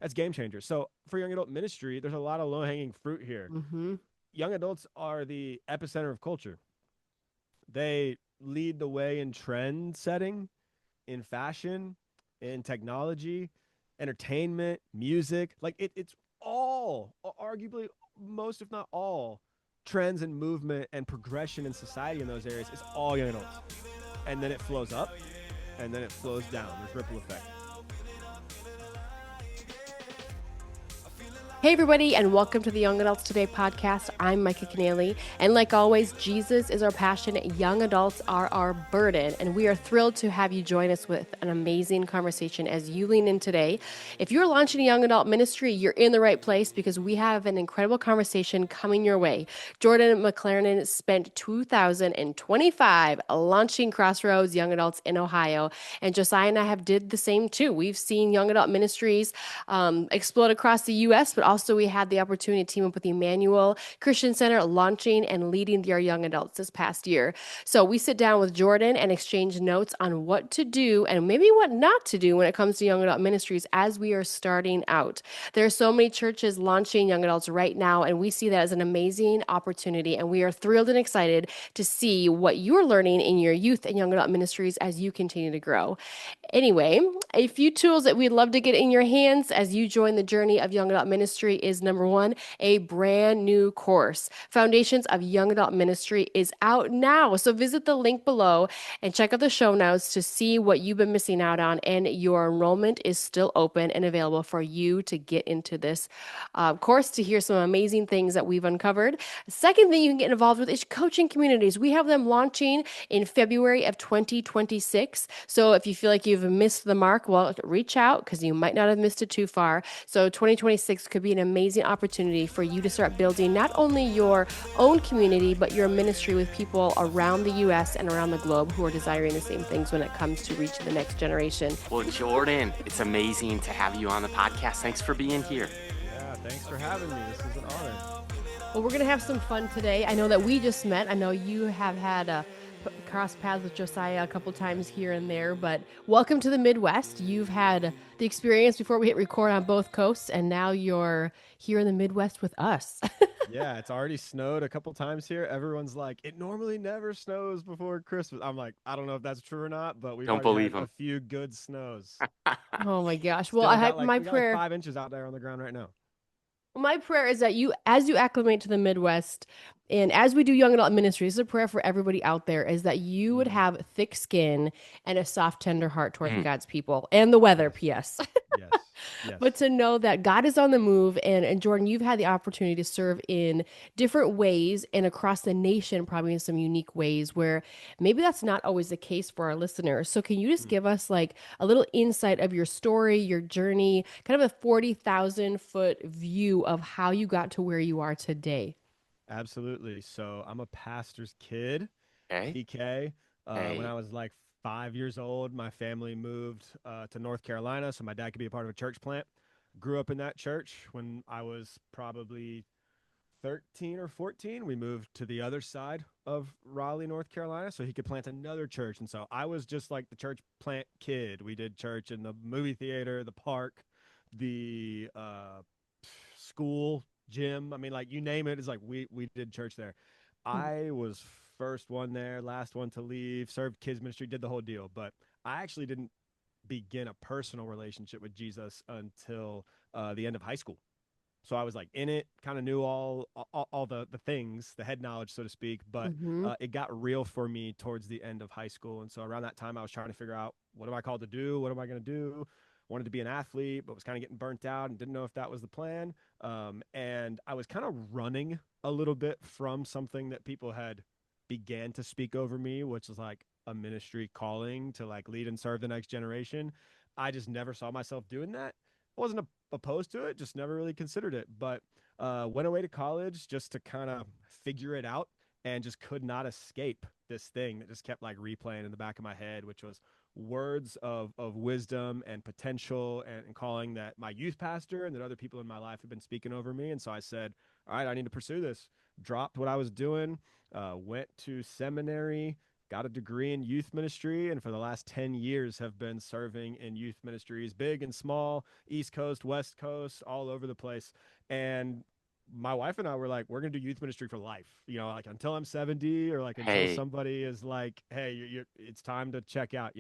That's game changer. So for young adult ministry, there's a lot of low hanging fruit here. Mm-hmm. Young adults are the epicenter of culture. They lead the way in trend setting, in fashion, in technology, entertainment, music. Like it's all, arguably most, if not all, trends and movement and progression in society in those areas is all young adults. And then it flows up and then it flows down. There's ripple effect. Hey, everybody, and welcome to the Young Adults Today podcast. I'm Micah Keneally, and like always, Jesus is our passion, young adults are our burden, and we are thrilled to have you join us with an amazing conversation as you lean in today. If you're launching a young adult ministry, you're in the right place because we have an incredible conversation coming your way. Jordan McClarnon spent 2025 launching Crossroads Young Adults in Ohio, and Josiah and I have did the same too. We've seen young adult ministries explode across the U.S., but also we had the opportunity to team up with the Emmanuel Christian Center, launching and leading their young adults this past year. So we sit down with Jordan and exchange notes on what to do and maybe what not to do when it comes to young adult ministries as we are starting out. There are so many churches launching young adults right now, and we see that as an amazing opportunity. And we are thrilled and excited to see what you're learning in your youth and young adult ministries as you continue to grow. Anyway, a few tools that we'd love to get in your hands as you join the journey of young adult ministry is number one, a brand new course. Foundations of Young Adult Ministry is out now. So visit the link below and check out the show notes to see what you've been missing out on. And your enrollment is still open and available for you to get into this course to hear some amazing things that we've uncovered. Second thing you can get involved with is coaching communities. We have them launching in February of 2026. So if you feel like you've missed the mark, well, reach out because you might not have missed it too far. So 2026 could be an amazing opportunity for you to start building not only your own community, but your ministry with people around the U.S. and around the globe who are desiring the same things when it comes to reaching the next generation. Well, Jordan, it's amazing to have you on the podcast. Thanks for being here. Yeah, thanks for having me. This is an honor. Well, we're going to have some fun today. I know that we just met. I know you have had a cross paths with Josiah a couple times here and there, but welcome to the Midwest. You've had the experience before we hit record on both coasts, and now you're here in the Midwest with us. Yeah, it's already snowed a couple times here. Everyone's like, it normally never snows before Christmas. I'm like, I don't know if that's true or not, but we've Don't already believe had a him. few good snows. Oh my gosh. Well, Still I got have like my we got like prayer. 5 inches out there on the ground right now. My prayer is that you, as you acclimate to the Midwest, and as we do young adult ministry, this is a prayer for everybody out there, is that you would Mm, have thick skin and a soft, tender heart towards Mm. God's people and the weather, yes, P.S. yes, But yes. to know that God is on the move, and Jordan, you've had the opportunity to serve in different ways and across the nation, probably in some unique ways where maybe that's not always the case for our listeners. So can you just Mm, give us like a little insight of your story, your journey, kind of a 40,000-foot view of how you got to where you are today? absolutely. So I'm a pastor's kid, Okay. PK. When I Hey. was like 5 years old, my family moved to North Carolina so my dad could be a part of a church plant. Grew up in that church. When I was probably 13 or 14, we moved to the other side of Raleigh, North Carolina, so he could plant another church. And so I was just like the church plant kid. We did church in the movie theater, the park, the school, gym. I mean, like you name it, it's like we did church there. I was first one there, last one to leave, served kids ministry, did the whole deal. But I actually didn't begin a personal relationship with Jesus until the end of high school. So I was like in it, kind of knew all the things, the head knowledge, so to speak. But Mm-hmm. it got real for me towards the end of high school, and so around that time, I was trying to figure out what am I called to do, what am I going to do. Wanted to be an athlete, but was kind of getting burnt out and didn't know if that was the plan. And I was kind of running a little bit from something that people had began to speak over me, which is like a ministry calling to like lead and serve the next generation. I just never saw myself doing that. I wasn't opposed to it, just never really considered it. But went away to college just to kind of figure it out and just could not escape this thing that just kept like replaying in the back of my head, which was words of wisdom and potential and calling that my youth pastor and that other people in my life have been speaking over me. And so I said, all right, I need to pursue this. Dropped what I was doing, went to seminary, got a degree in youth ministry, and for the last 10 years have been serving in youth ministries, big and small, East Coast, West Coast, all over the place. And my wife and I were like, we're gonna do youth ministry for life, like until I'm 70, or like until Hey, somebody is like, hey, it's time to check out,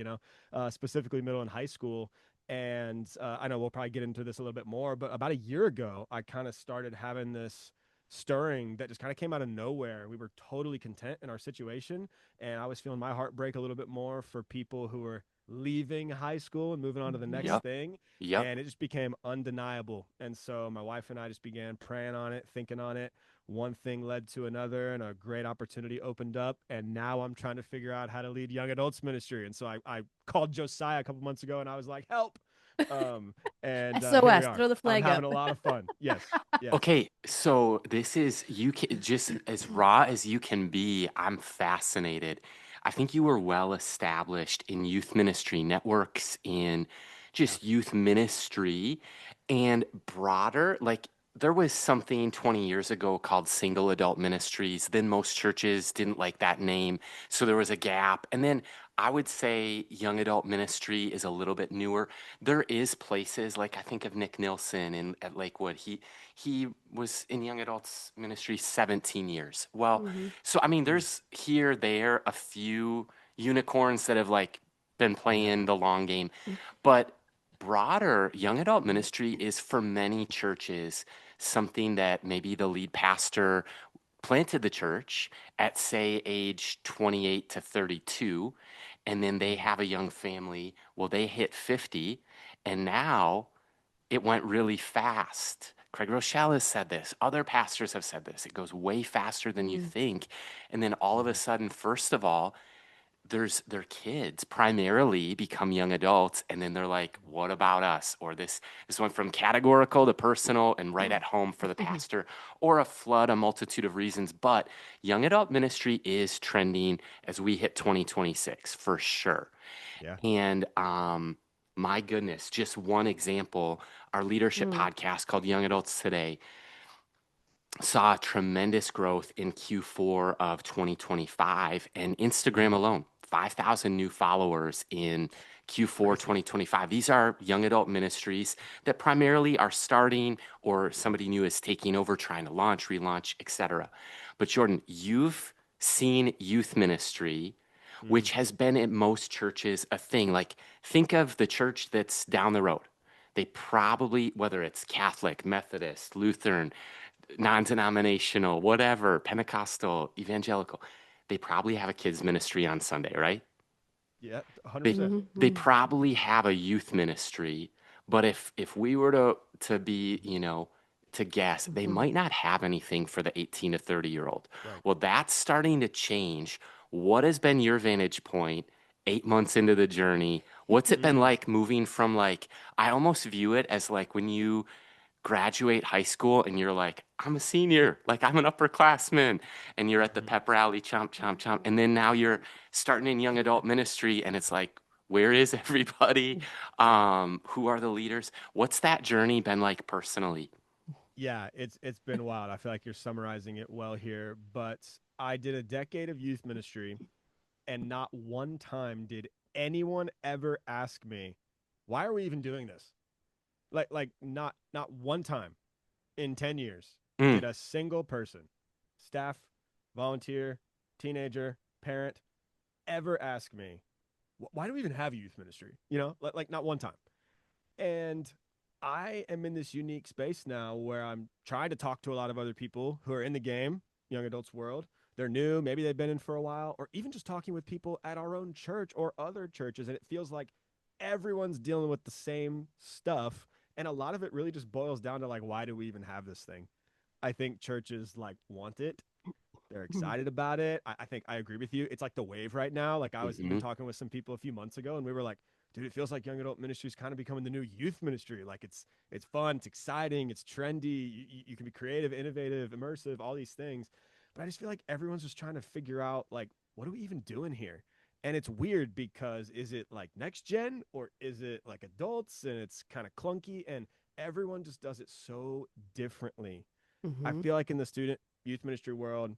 specifically middle and high school. And I know we'll probably get into this a little bit more, but about a year ago, I kind of started having this stirring that just kind of came out of nowhere. We were totally content in our situation, and I was feeling my heart break a little bit more for people who were leaving high school and moving on to the next yep, thing. yep. And it just became undeniable. And so my wife and I just began praying on it, thinking on it. One thing led to another, and a great opportunity opened up. And now I'm trying to figure out how to lead young adults ministry. And so I called Josiah a couple months ago, and I was like, help. Um, and here we SOS, are. throw the I'm flag having up. a lot of fun. Yes. Yes. Okay, so this is you can just as raw as you can be. I'm fascinated. I think you were well established in youth ministry networks, in Yeah. just youth ministry and broader. Like there was something 20 years ago called single adult ministries. Then most churches didn't like that name. So there was a gap. And then I would say young adult ministry is a little bit newer. There is places like I think of Nick Nilsson in at Lakewood. He was in young adults ministry 17 years. Well, Hmm. so I mean, Mm, there's here, there, a few unicorns that have like been playing exactly. the long game, but broader young adult ministry is for many churches something that maybe the lead pastor planted the church at say age 28 to 32, and then they Mm, have a young family. Well, they hit 50, and now it went really fast. Craig Rochelle has said this. Other pastors have said this. It goes way faster than you Mm. think. And then all of a mhm. sudden, first of all, their kids primarily become young adults, and then they're like, what about us? Or this went from categorical to personal and right at home for the pastor, or a flood, a multitude of reasons. But young adult ministry is trending as we hit 2026 for sure. Yeah. And my goodness, just one example, our leadership Mm. podcast called Young Adults Today saw tremendous growth in Q4 of 2025, and Instagram Mm, alone, 5,000 new followers in Q4 crazy. 2025. These are young adult ministries that primarily are starting or somebody new is taking over, trying to launch, relaunch, etc. But Jordan, you've seen youth ministry, Mm, which has been at most churches a thing. Like think of the church that's down the road. They probably, whether it's Catholic, Methodist, Lutheran, non-denominational, whatever, Pentecostal, evangelical, they probably have a kids ministry on Sunday, right? yeah. They 100%. they Mhm. probably have a youth ministry, but if we were to be, to guess, they Mhm. might not have anything for the 18 to 30-year-old. Right. Well, that's starting to change. What has been your vantage point 8 months into the journey? What's it been Mm, like moving from like, I almost view it as like when you graduate high school and you're like, I'm a senior, like I'm an upperclassman, and you're at the mhm. pep rally, chomp, chomp, chomp. And then now you're starting in young adult ministry, and it's like, where is everybody? Who are the leaders? What's that journey been like personally? Yeah, it's been wild. I feel like you're summarizing it well here, but I did a decade of youth ministry, and not one time did anyone ever ask me, why are we even doing this? Like not one time in 10 years Mm, did a single person, staff, volunteer, teenager, parent, ever ask me, why do we even have youth ministry? Like not one time. And I am in this unique space now where I'm trying to talk to a lot of other people who are in the game, young adults world. They're new, maybe they've been in for a while, or even just talking with people at our own church or other churches. And it feels like everyone's dealing with the same stuff. And a lot of it really just boils down to like, why do we even have this thing? I think churches like want it. They're excited about it. I think I agree with you. It's like the wave right now. Like I was even hmm talking with some people a few months ago, and we were like, dude, it feels like young adult ministry is kind of becoming the new youth ministry. Like it's fun, it's exciting, it's trendy. You can be creative, innovative, immersive, all these things. But I just feel like everyone's just trying to figure out like, what are we even doing here? And it's weird because is it like next gen or is it like adults? And it's kind of clunky, and everyone just does it so differently. I Mhm. feel like in the student youth ministry world,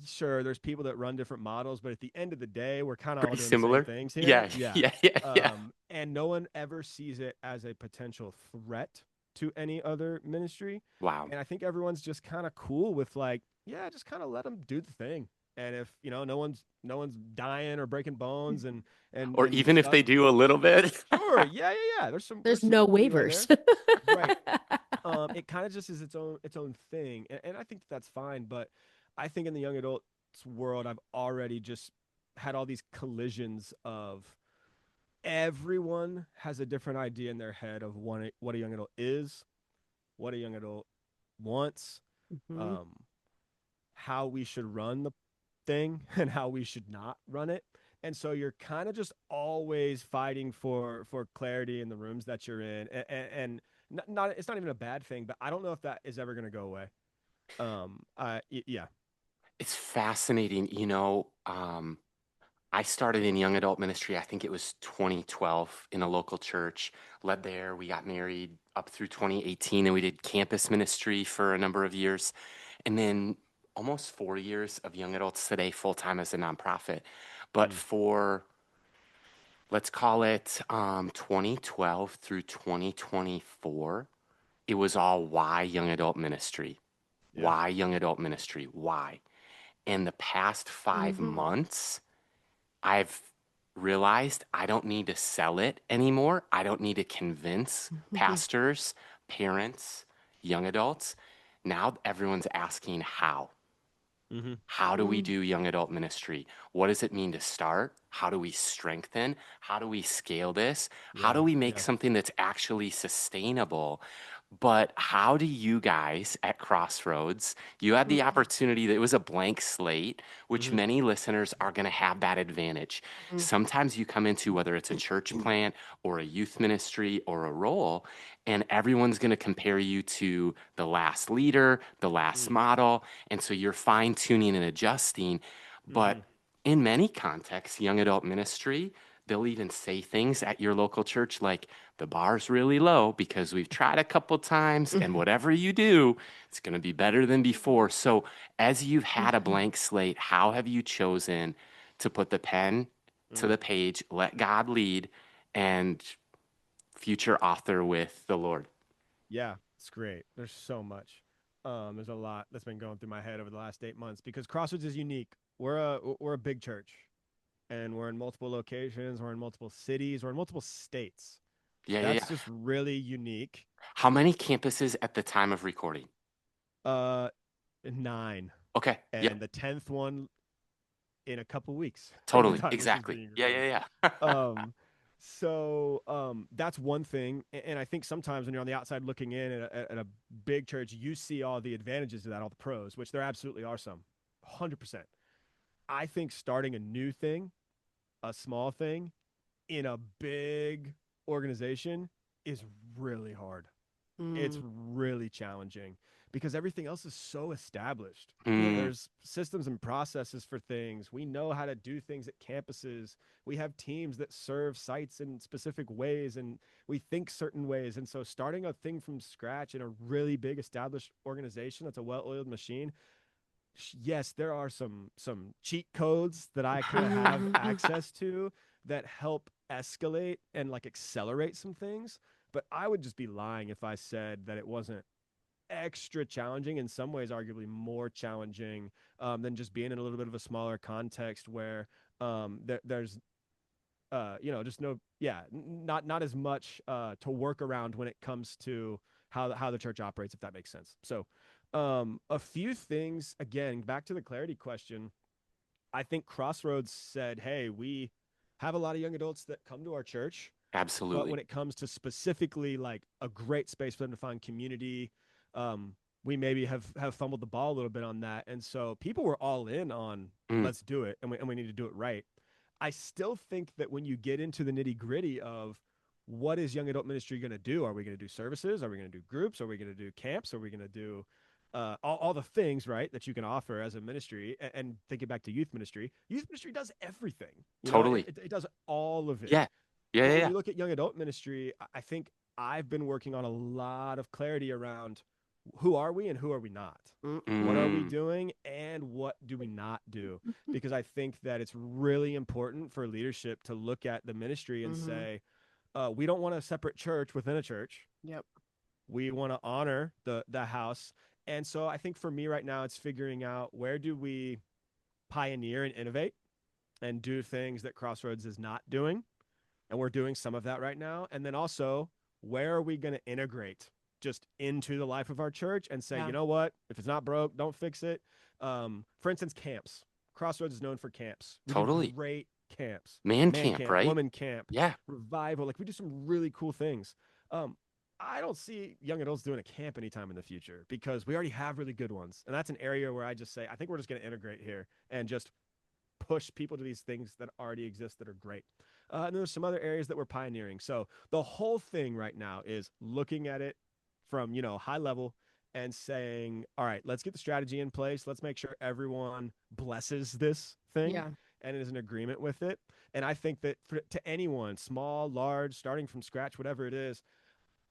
sure, there's people that run different models, but at the end of the day, we're kind of all Pretty doing the same similar. things here. Yeah, Yeah. yeah, yeah, yeah. And no one ever sees it as a potential threat to any other ministry. Wow. And I think everyone's just kind of cool with like, yeah, just kind of let them do the thing. And if, no one's dying or breaking bones and Or and even if stuff, they do a little bit. sure, yeah, yeah, yeah. There's some There's there's some no leeway waivers. there. Right. It kind of just is its own thing, and I think that's fine. But I think in the young adults world, I've already just had all these collisions of everyone has a different idea in their head of what a young adult is, what a young adult wants, Mhm. um, how we should run the thing, and how we should not run it. And so you're kind of just always fighting for clarity in the rooms that you're in, and not it's not even a bad thing, but I don't know if that is ever going to go away. Yeah. It's fascinating. I started in young adult ministry, I think it was 2012 in a local church, led there. We got married up through 2018, and we did campus ministry for a number of years. And then almost 4 years of young adults today, full time as a nonprofit. But Mm, for, let's call it 2012 through 2024, it was all why young adult ministry? yeah. Why young adult ministry? Why? In the past five Mhm. months, I've realized I don't need to sell it anymore. I don't need to convince pastors, parents, young adults. Now everyone's asking how. Hmm. How do we Mm. do young adult ministry? What does it mean to start? How do we strengthen? How do we scale this? How Yeah. do we make Yeah. something that's actually sustainable? But how do you guys at Crossroads, you had the opportunity that it was a blank slate, which Hmm. many listeners are going to have that advantage. Mhm. Sometimes you come into whether it's a church plant or a youth ministry or a role, and everyone's going to compare you to the last leader, the last model. And so you're fine tuning and adjusting. Hmm. But in many contexts, young adult ministry, they'll even say things at your local church like, the bar's really low because we've tried a couple times, and whatever you do, it's going to be better than before. So, as you've had a blank slate, how have you chosen to put the pen to Mm. the page, let God lead, and future author with the Lord? Yeah, it's great. There's so much. There's a lot that's been going through my head over the last 8 months because Crossroads is unique. We're a big church, and we're in multiple locations. We're in multiple cities. We're in multiple states. Yeah, yeah, That's yeah. just really unique. How many campuses at the time of recording? Uh, 9, Okay. Yeah, and the 10th one in a couple weeks from the totally. time this is Exactly. being Yeah, recorded. yeah, yeah. Um, that's one thing, and I think sometimes when you're on the outside looking in at a big church, you see all the advantages of that, all the pros, which there absolutely are some, 100%. I think starting a new thing, a small thing, in a big organization is really hard. It's Mm. really challenging because everything else is so established. Mm, There's systems and processes for things. We know how to do things at campuses. We have teams that serve sites in specific ways, and we think certain ways. And so starting a thing from scratch in a really big established organization that's a well-oiled machine, yes, there are some cheat codes that I kind of have access to that help escalate and like accelerate some things, but I would just be lying if I said that it wasn't extra challenging, in some ways arguably more challenging than just being in a little bit of a smaller context where there's just no, yeah, not as much to work around when it comes to how the church operates, if that makes sense. So a few things, again, back to the clarity question. I think Crossroads said, hey, we have a lot of young adults that come to our church, but absolutely. when it comes to specifically like a great space for them to find community, we maybe have fumbled the ball a little bit on that. And so people were all in on Mm, let's do it, and we need to do it right. I still think that when you get into the nitty gritty of what is young adult ministry going to do, are we going to do services? Are we going to do groups? Are we going to do camps? Are we going to do all the things, right, that you can offer as a ministry? And thinking back to youth ministry does everything. totally. It does all of it. Yeah. Yeah, But yeah, when yeah. you look at young adult ministry, I think I've been working on a lot of clarity around who are we and who are we not? What are we Mm, doing and what do we not do? Because I think that it's really important for leadership to look at the ministry and Mm-hmm. say, we don't want a separate church within a church. Yep. We want to honor the house. And so I think for me right now, it's figuring out where do we pioneer and innovate and do things that Crossroads is not doing. And we're doing some of that right now. And then also, where are we going to integrate just into the life of our church and say, Yeah. you know what? If it's not broke, don't fix it. For instance, camps. Crossroads is known for camps. We do totally. great camps. Man Man camp, camp, right? woman camp, Yeah, revival. Like we do some really cool things. Um, I don't see young adults doing a camp anytime in the future because we already have really good ones. And that's an area where I just say, I think we're just going to integrate here and just push people to these things that already exist that are great. And there's some other areas that we're pioneering. So the whole thing right now is looking at it from, high level and saying, all right, let's get the strategy in place. Let's make sure everyone blesses this thing Yeah. and is in agreement with it. And I think that to anyone, small, large, starting from scratch, whatever it is,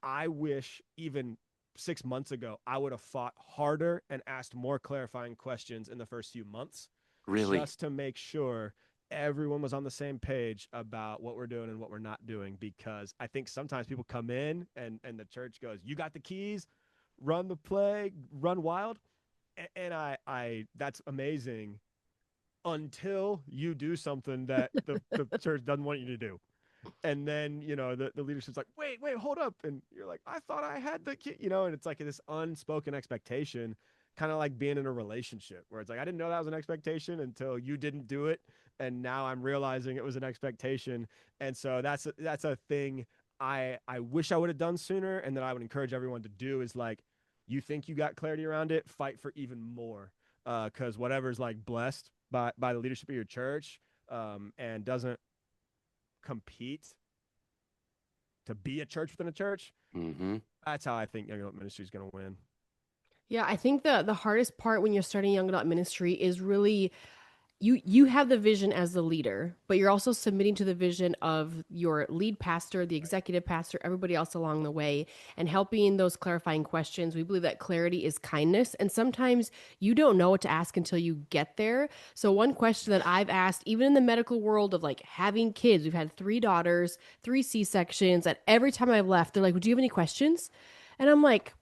I wish even 6 months ago, I would have fought harder and asked more clarifying questions in the first few months really. just to make sure everyone was on the same page about what we're doing and what we're not doing. Because I think sometimes people come in and the church goes, you got the keys, run the play, run wild. And I that's amazing until you do something that the church doesn't want you to do. And then the leadership's like, wait, hold up, and you're like, I thought I had the key, and it's like this unspoken expectation, kind of like being in a relationship where it's like, I didn't know that was an expectation until you didn't do it, and now I'm realizing it was an expectation. And so that's a thing I wish I would have done sooner, and that I would encourage everyone to do is like, you think you got clarity around it, fight for even more, because whatever's like blessed by the leadership of your church, and doesn't compete to be a church within a church, Hmm. that's how I think young adult ministry is going to win. Yeah, I think the hardest part when you're starting young adult ministry is really you have the vision as the leader, but you're also submitting to the vision of your lead pastor, the Right. executive pastor, everybody else along the way, and helping those clarifying questions. We believe that clarity is kindness, and sometimes you don't know what to ask until you get there. So one question that I've asked, even in the medical world of like having kids, we've had 3 daughters, 3 C-sections, and every time I've left, they're like, "Do you have any questions?" And I'm like,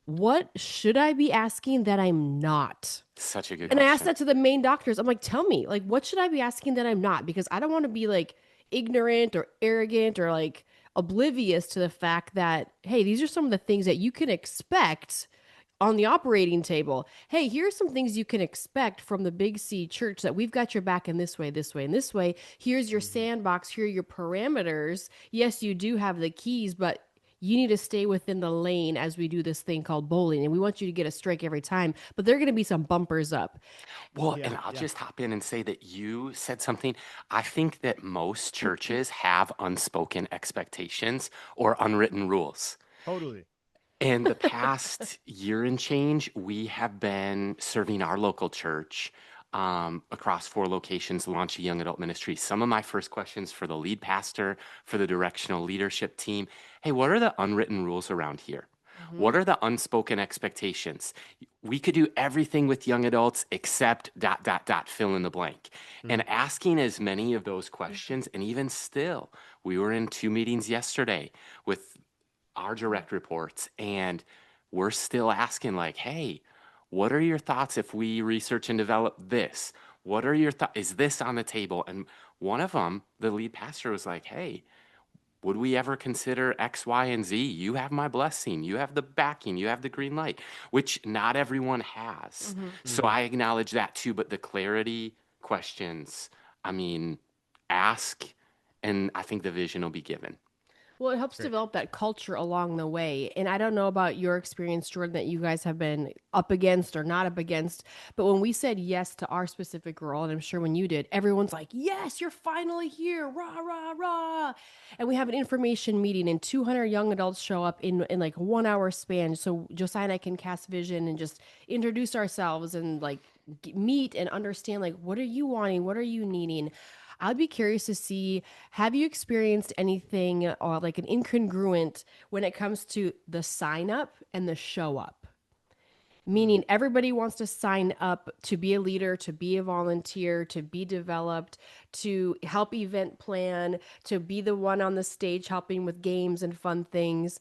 what should I be asking that I'm not? Such a good And I asked question. that to the main doctors. I'm like, tell me, like, what should I be asking that I'm not? Because I don't want to be like ignorant or arrogant or like oblivious to the fact that, hey, these are some of the things that you can expect on the operating table. Hey, here's some things you can expect from the Big C church that we've got your back in this way, this way, and this way. Here's your Mm-hmm. sandbox. Here are your parameters. Yes, you do have the keys, but you need to stay within the lane as we do this thing called bowling. And we want you to get a strike every time, but there are going to be some bumpers up. Well, Yeah, and I'll yeah, just hop in and say that you said something. I think that most churches have unspoken expectations or unwritten rules. totally. In the past year and change, we have been serving our local church across 4 locations, launching young adult ministry. Some of my first questions for the lead pastor, for the directional leadership team: hey, what are the unwritten rules around here? Mm-hmm. What are the unspoken expectations? We could do everything with young adults except dot, dot, dot, fill in the blank. Mm-hmm. And asking as many of those questions, and even still, we were in 2 meetings yesterday with our direct reports, and we're still asking like, hey, what are your thoughts if we research and develop this? What are your thoughts? Is this on the table? And one of them, the lead pastor, was like, hey, would we ever consider X, Y, and Z? You have my blessing, you have the backing, you have the green light, which not everyone has. Mm-hmm. So Mm-hmm. I acknowledge that too. But the clarity questions, I mean, ask, and I think the vision will be given. Well, it helps Great. develop that culture along the way. And I don't know about your experience, Jordan, that you guys have been up against or not up against. But when we said yes to our specific role, and I'm sure when you did, everyone's like, yes, you're finally here. Rah, rah, rah. And we have an information meeting, and 200 young adults show up in like a 1 hour span. So Josiah and I can cast vision and just introduce ourselves and like meet and understand like, what are you wanting? What are you needing? I'd be curious to see, have you experienced anything or like an incongruent when it comes to the sign up and the show up? meaning everybody wants to sign up to be a leader, to be a volunteer, to be developed, to help event plan, to be the one on the stage helping with games and fun things.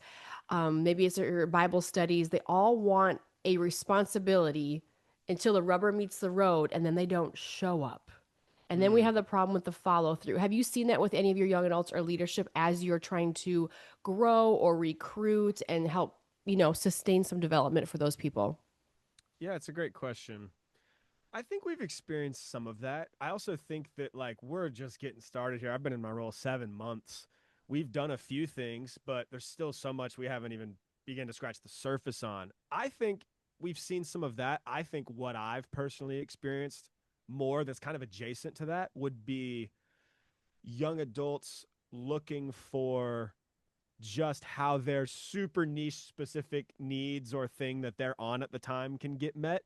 Maybe it's your Bible studies. They all want a responsibility until the rubber meets the road and then they don't show up. And then we Mm. have the problem with the follow through. Have you seen that with any of your young adults or leadership as you're trying to grow or recruit and help, sustain some development for those people? Yeah, it's a great question. I think we've experienced some of that. I also think that like we're just getting started here. I've been in my role 7 months. We've done a few things, but there's still so much we haven't even begun to scratch the surface on. I think we've seen some of that. I think what I've personally experienced more that's kind of adjacent to that would be young adults looking for just how their super niche specific needs or thing that they're on at the time can get met.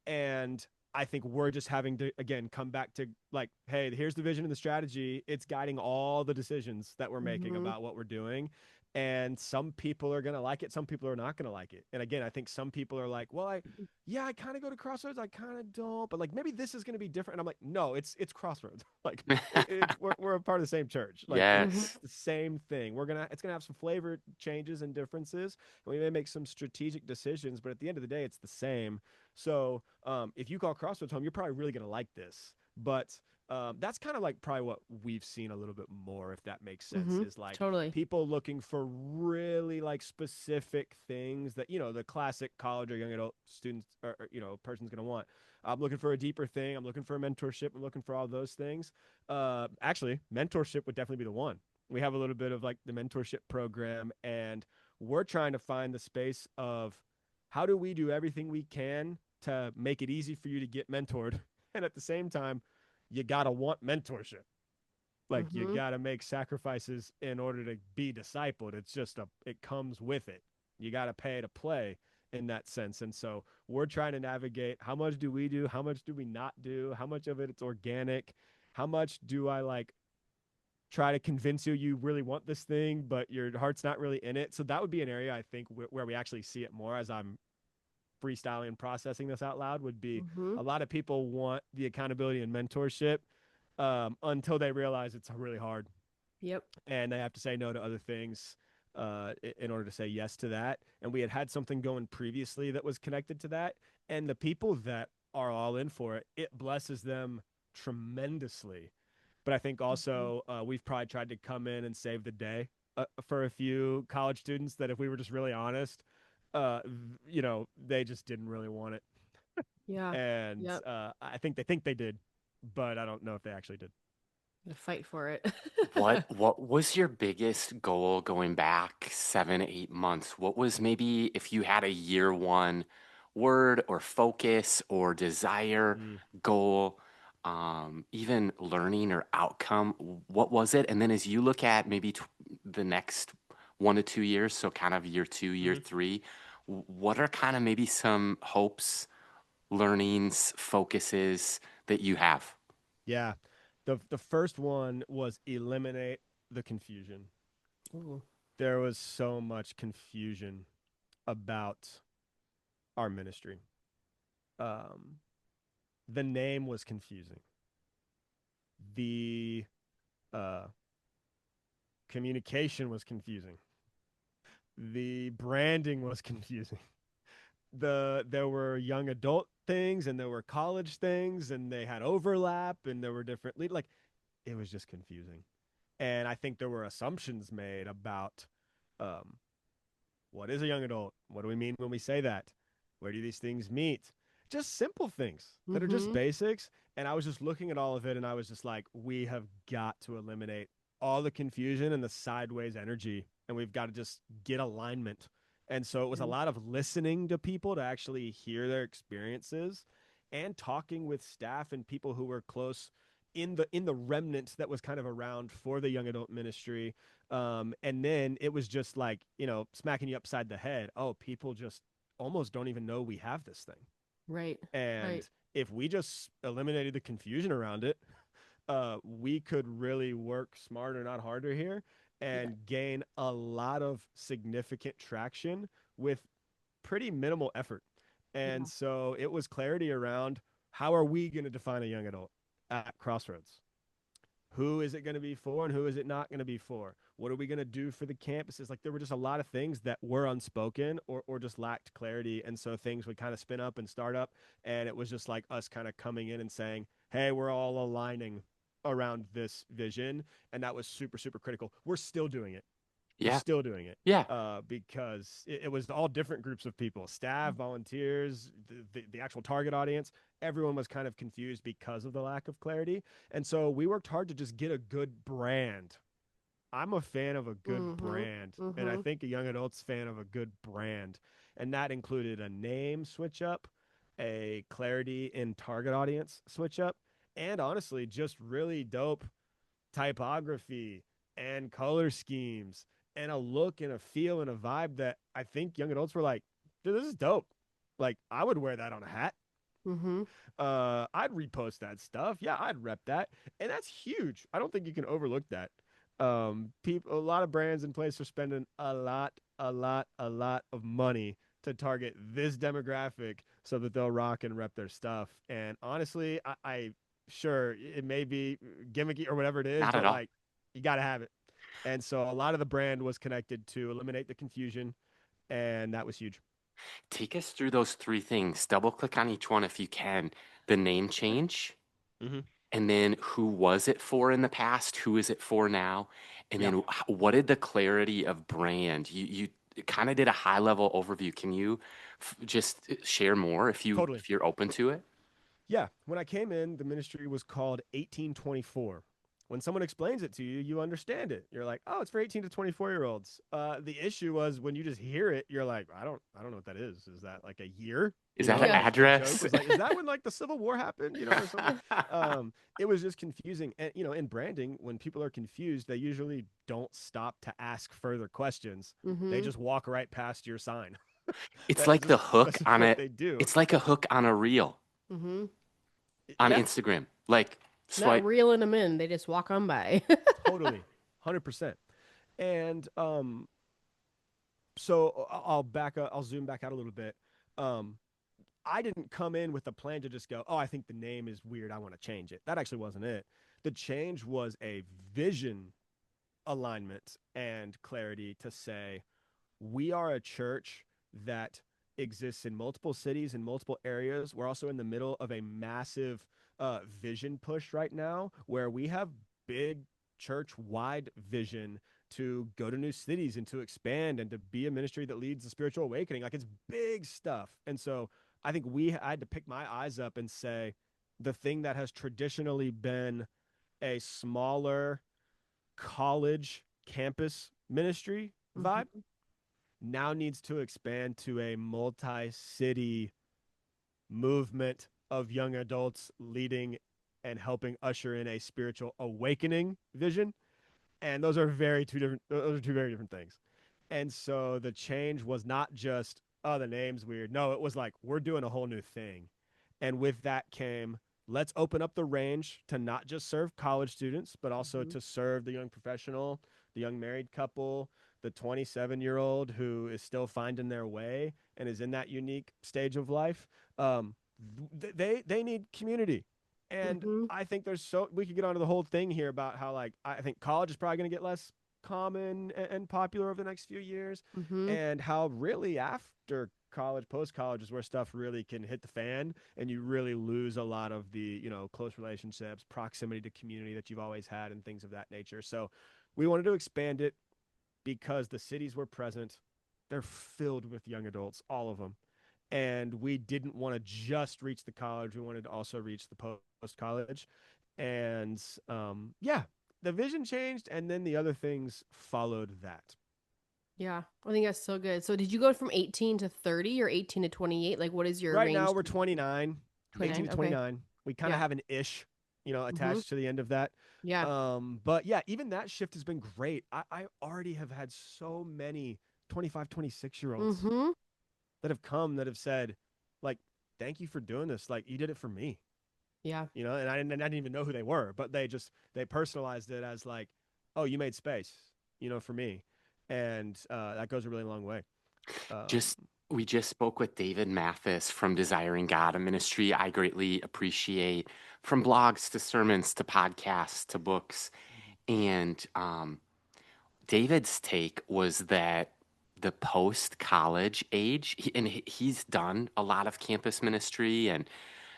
And I think we're just having to, again, come back to like, hey, here's the vision and the strategy. It's guiding all the decisions that we're making Mm-hmm. about what we're doing. And some people are going to like it. Some people are not going to like it. And again, I think some people are like, well, I kind of go to Crossroads. I kind of don't, but like maybe this is going to be different. And I'm like, no, it's Crossroads. Like we're a part of the same church. Like Mm-hmm. it's Yes. the same thing. It's going to have some flavor changes and differences. And we may make some strategic decisions, but at the end of the day, it's the same. So if you call Crossroads home, you're probably really going to like this. But that's kind of like probably what we've seen a little bit more, if that makes sense, Mm-hmm. is like Totally. people looking for really like specific things that, the classic college or young adult students or person's going to want. I'm looking for a deeper thing. I'm looking for a mentorship. I'm looking for all those things. Actually, mentorship would definitely be the one. We have a little bit of like the mentorship program, and we're trying to find the space of how do we do everything we can to make it easy for you to get mentored, and at the same time you got to want mentorship. Like you Mm-hmm. got to make sacrifices in order to be discipled. It comes with it. You got to pay to play in that sense. And so we're trying to navigate, how much do we do, how much do we not do, how much of it's organic, how much do I like try to convince you really want this thing but your heart's not really in it. So that would be an area I think where we actually see it more as I'm freestyling and processing this out loud, would be Mm-hmm. a lot of people want the accountability and mentorship until they realize it's really hard Yep. and they have to say no to other things in order to say yes to that. And we had something going previously that was connected to that. And the people that are all in for it, it blesses them tremendously. But I think Mm-hmm. also we've probably tried to come in and save the day for a few college students that, if we were just really honest, they just didn't really want it. Yeah. And Yep. I think they did, but I don't know if they actually did. To fight for it. What was your biggest goal going back 7, 8 months? What was maybe if you had a year one word or focus or desire, Mm, goal, even learning or outcome? What was it? And then as you look at maybe t the next 1 to 2 years, so kind of year two, year mm-hmm. three, what are kind of maybe some hopes, learnings, focuses that you have? Yeah. The first one was eliminate the confusion. Ooh. There was so much confusion about our ministry. Um, the name was confusing. The uh, communication was confusing. The branding was confusing. There were young adult things and there were college things and they had overlap and there were different like it was just confusing. And I think there were assumptions made about um, what is a young adult? What do we mean when we say that? Where do these things meet? Just simple things that are just Mm-hmm. basics. And I was just looking at all of it and I was just like, we have got to eliminate all the confusion and the sideways energy. And we've got to just get alignment. And so it was a lot of listening to people to actually hear their experiences and talking with staff and people who were close in the remnant that was kind of around for the young adult ministry. And then it was just like, smacking you upside the head. Oh, people just almost don't even know we have this thing. Right. Right. And if we just eliminated the confusion around it, we could really work smarter, not harder here, Yeah. and gain a lot of significant traction with pretty minimal effort. Yeah. And so it was clarity around how are we going to define a young adult at Crossroads? Who is it going to be for and who is it not going to be for? What are we going to do for the campuses? Like there were just a lot of things that were unspoken or just lacked clarity. And so things would kind of spin up and start up. And it was just like us kind of coming in and saying, hey, we're all aligning around this vision. And that was super, super critical. We're still doing it. We're Yeah. still doing it Yeah. because it was all different groups of people, staff, volunteers, the actual target audience. Everyone was kind of confused because of the lack of clarity. And so we worked hard to just get a good brand. I'm a fan of a good Mm-hmm. brand, and I Mm-hmm. think a young adult's fan of a good brand. And that included a name switch up, a clarity in target audience switch up, and honestly, just really dope typography and color schemes and a look and a feel and a vibe that I think young adults were like, dude, this is dope. Like, I would wear that on a hat. Mm-hmm. I'd repost that stuff. Yeah, I'd rep that. And that's huge. I don't think you can overlook that. People, a lot of brands in place are spending a lot of money to target this demographic so that they'll rock and rep their stuff. And honestly, I sure it may be gimmicky or whatever it is, Not at but all. like you got to have it. And so a lot of the brand was connected to eliminate the confusion, and that was huge. Take us through those three things. Double click on each one if you can. The name change, Mm-hmm. and then who was it for in the past? Who is it for now? And Yeah, then what did the clarity of brand? You kind of did a high level overview. Can you just share more totally. if you're open to it? Yeah, when I came in, the ministry was called 1824. When someone explains it to you, you understand it. You're like, "Oh, it's for 18 to 24-year-olds." The issue was when you just hear it, you're like, I don't know what that is. Is that like a year?" Is You that know, an Yeah. the joke address? was like, "Is that when like the Civil War happened?" You know, or something. It was just confusing. And in branding, when people are confused, they usually don't stop to ask further questions. They Mm-hmm. just walk right past your sign. It's That is like the just hook that's just on what it. they do. It's like a hook on a reel Mm-hmm. on Yeah, Instagram. Like Not swipe. reeling them in. They just walk on by. totally, 100%. And so I'll back up. I'll zoom back out a little bit. Um, I didn't come in with a plan to just go, oh, I think the name is weird. I want to change it. That actually wasn't it. The change was a vision alignment and clarity to say, we are a church that exists in multiple cities in multiple areas. We're also in the middle of a massive vision push right now where we have big church wide vision to go to new cities and to expand and to be a ministry that leads the spiritual awakening. Like it's big stuff. And so I think I had to pick my eyes up and say, the thing that has traditionally been a smaller college campus ministry vibe Mm-hmm. now needs to expand to a multi-city movement of young adults leading and helping usher in a spiritual awakening vision. And those are two very different things. And so the change was not just, oh, the name's weird. No, it was like, we're doing a whole new thing. And with that came, let's open up the range to not just serve college students, but also Mm-hmm. to serve the young professional, the young married couple, the 27-year-old who is still finding their way and is in that unique stage of life. Um, they need community. And Mm-hmm. I think we could get onto the whole thing here about how like I think college is probably going to get less common and popular over the next few years, Mm-hmm. and how really after college, post college is where stuff really can hit the fan, and you really lose a lot of the close relationships, proximity to community that you've always had, and things of that nature. So we wanted to expand it because the cities were present. They're filled with young adults, all of them. And we didn't want to just reach the college. We wanted to also reach the post college. And yeah, the vision changed. And then the other things followed that. Yeah, I think that's so good. So did you go from 18 to 30 or 18 to 28? Like what is your Right now, range? we're 29, 18 29. to Okay. 29. We kind of Yeah. have an ish, Mm-hmm. attached to the end of that. Yeah. But yeah, even that shift has been great. I already have had so many 25, 26 year olds Mm-hmm. that have come that have said, like, thank you for doing this. Like, you did it for me, Yeah. and I didn't even know who they were, but they personalized it as like, oh, you made space, for me. And that goes a really long way. Just Um, We just spoke with David Mathis from Desiring God, a ministry I greatly appreciate, from blogs to sermons to podcasts to books. Mhm. And David's take was that the post college age, he's done a lot of campus ministry, and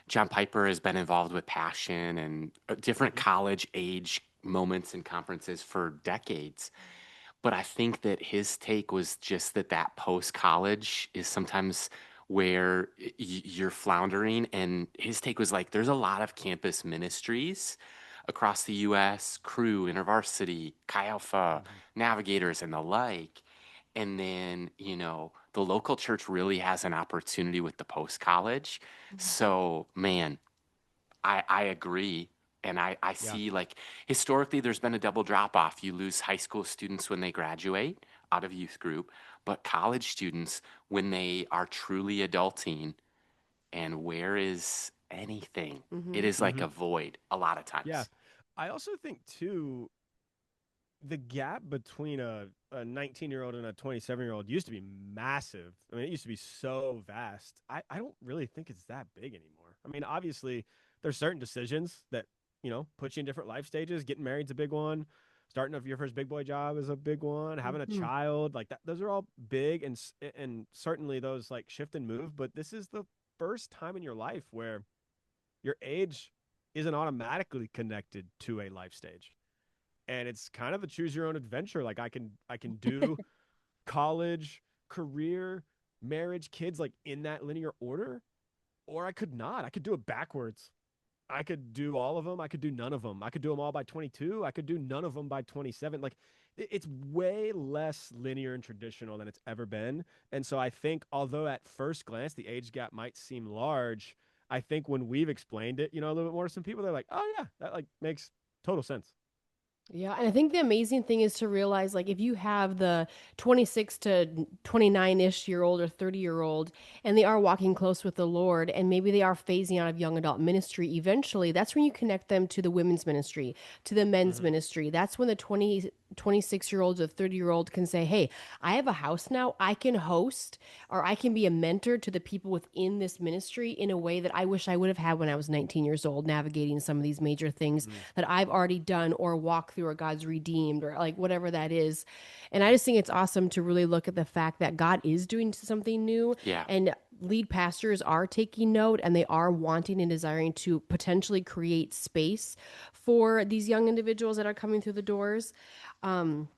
John Piper has been involved with Passion and different Mhm. college age moments and conferences for decades. But I think that his take was just that post college is sometimes where you're floundering. And his take was like, there's a lot of campus ministries across the US, Crew, InterVarsity, Chi Alpha, Mhm. Navigators, and the like. And then, the local church really has an opportunity with the post college. So, man, I agree. And I Yeah. see like historically there's been a double drop off. You lose high school students when they graduate out of youth group, but college students when they are truly adulting, and where is anything? It Mm-hmm. is like Mhm. a void a lot of Yeah. times. I also think too, the gap between a 19-year-old and a 27-year-old used to be massive. I mean, it used to be so vast. I don't really think it's that big anymore. I mean, obviously, there's certain decisions that, put you in different life stages. Getting married's a big one. Starting up your first big boy job is a big one. Having a Mm-hmm. child, like that, those are all big, and certainly those like shift and move. But this is the first time in your life where your age isn't automatically connected to a life stage, and it's kind of a choose your own adventure. Like I can do college, career, marriage, kids, like in that linear order, or I could not. I could do it backwards. I could do all of them. I could do none of them. I could do them all by 22. I could do none of them by 27. Like it's way less linear and traditional than it's ever been. And so I think, although at first glance the age gap might seem large, I think when we've explained it, a little bit more to some people, they're like, oh yeah, that like makes total sense. Yeah, and I think the amazing thing is to realize like if you have the 26 to 29-ish year old or 30-year-old and they are walking close with the Lord and maybe they are phasing out of young adult ministry eventually, that's when you connect them to the women's ministry, to the men's Mm-hmm. ministry. That's when the 26-year-olds or 30-year-old can say, "Hey, I have a house now. I can host or I can be a mentor to the people within this ministry in a way that I wish I would have had when I was 19 years old navigating some of these major things Mm-hmm. that I've already done or walked through or God's redeemed or like whatever that is." And I just think it's awesome to really look at the fact that God is doing something new Yeah. and lead pastors are taking note and they are wanting and desiring to potentially create space for these young individuals that are coming through the doors. Um,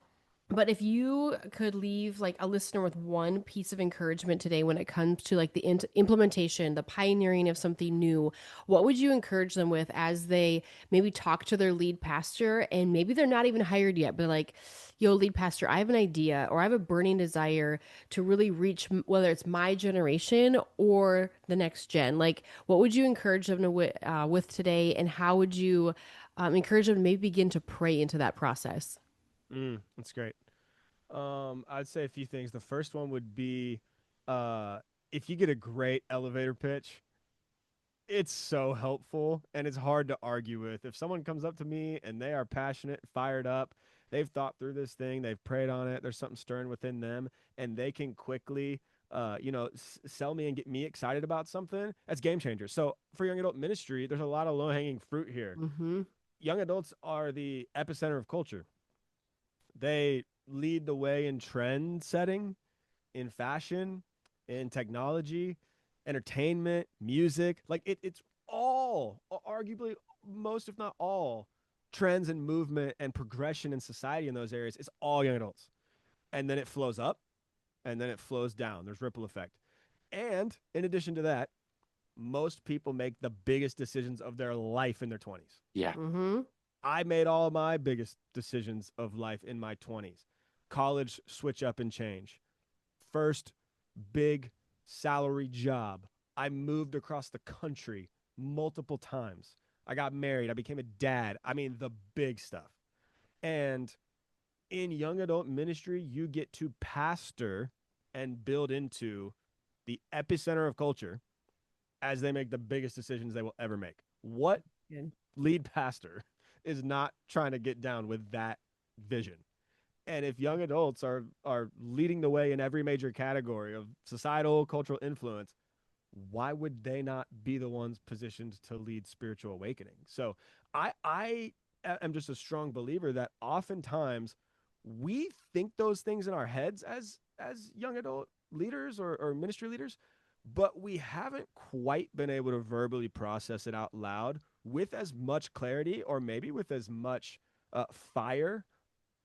but if you could leave like a listener with one piece of encouragement today when it comes to like the implementation, the pioneering of something new, what would you encourage them with as they maybe talk to their lead pastor and maybe they're not even hired yet, but like, yo, lead pastor, I have an idea or I have a burning desire to really reach whether it's my generation or the next gen. Like, what would you encourage them to with today, and how would you encourage them to maybe begin to pray into that process? That's great. I'd say a few things. The first one would be, uh, if you get a great elevator pitch, it's so helpful and it's hard to argue with. If someone comes up to me and they are passionate, fired up, they've thought through this thing, they've prayed on it, there's something stirring within them, and they can quickly, sell me and get me excited about something, that's game changer. So for young adult ministry, there's a lot of low hanging fruit here. Mm-hmm. Young adults are the epicenter of culture. They lead the way in trend setting, in fashion, in technology, entertainment, music. Like it's all, arguably most, if not all, trends and movement and progression in society in those areas. It's all young adults. And then it flows up and then it flows down. There's ripple effect. And in addition to that, most people make the biggest decisions of their life in their 20s. Yeah. Mm-hmm. I made all my biggest decisions of life in my 20s. College switch up and change. First big salary job. I moved across the country multiple times. I got married. I became a dad. I mean, the big stuff. And in young adult ministry, you get to pastor and build into the epicenter of culture as they make the biggest decisions they will ever make. What Good. lead pastor is not trying to get down with that vision? And if young adults are leading the way in every major category of societal, cultural influence, why would they not be the ones positioned to lead spiritual awakening? So I am just a strong believer that oftentimes we think those things in our heads as young adult leaders or ministry leaders, but we haven't quite been able to verbally process it out loud with as much clarity or maybe with as much fire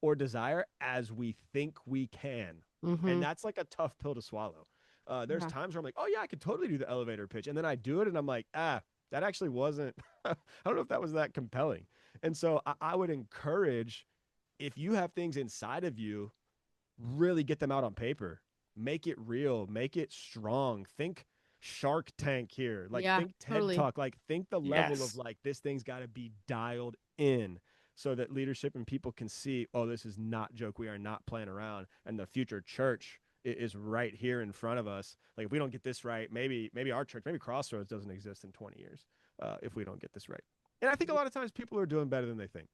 or desire as we think we can. And Mm-hmm. that's like a tough pill to swallow. There's Yeah. times where I'm like, oh, yeah, I could totally do the elevator pitch. And then I do it and I'm like, that actually wasn't, I don't know if that was that compelling. And so I would encourage, if you have things inside of you, really get them out on paper, make it real, make it strong. Think Shark Tank here, like Yeah, think TED totally. Talk, like think the level of Yes. like this thing's got to be dialed in so that leadership and people can see, oh, this is not joke. We are not playing around, and the future church is right here in front of us. Like if we don't get this right, maybe our church, maybe Crossroads doesn't exist in 20 years if we don't get this right. And I think a lot of times people are doing better than they think.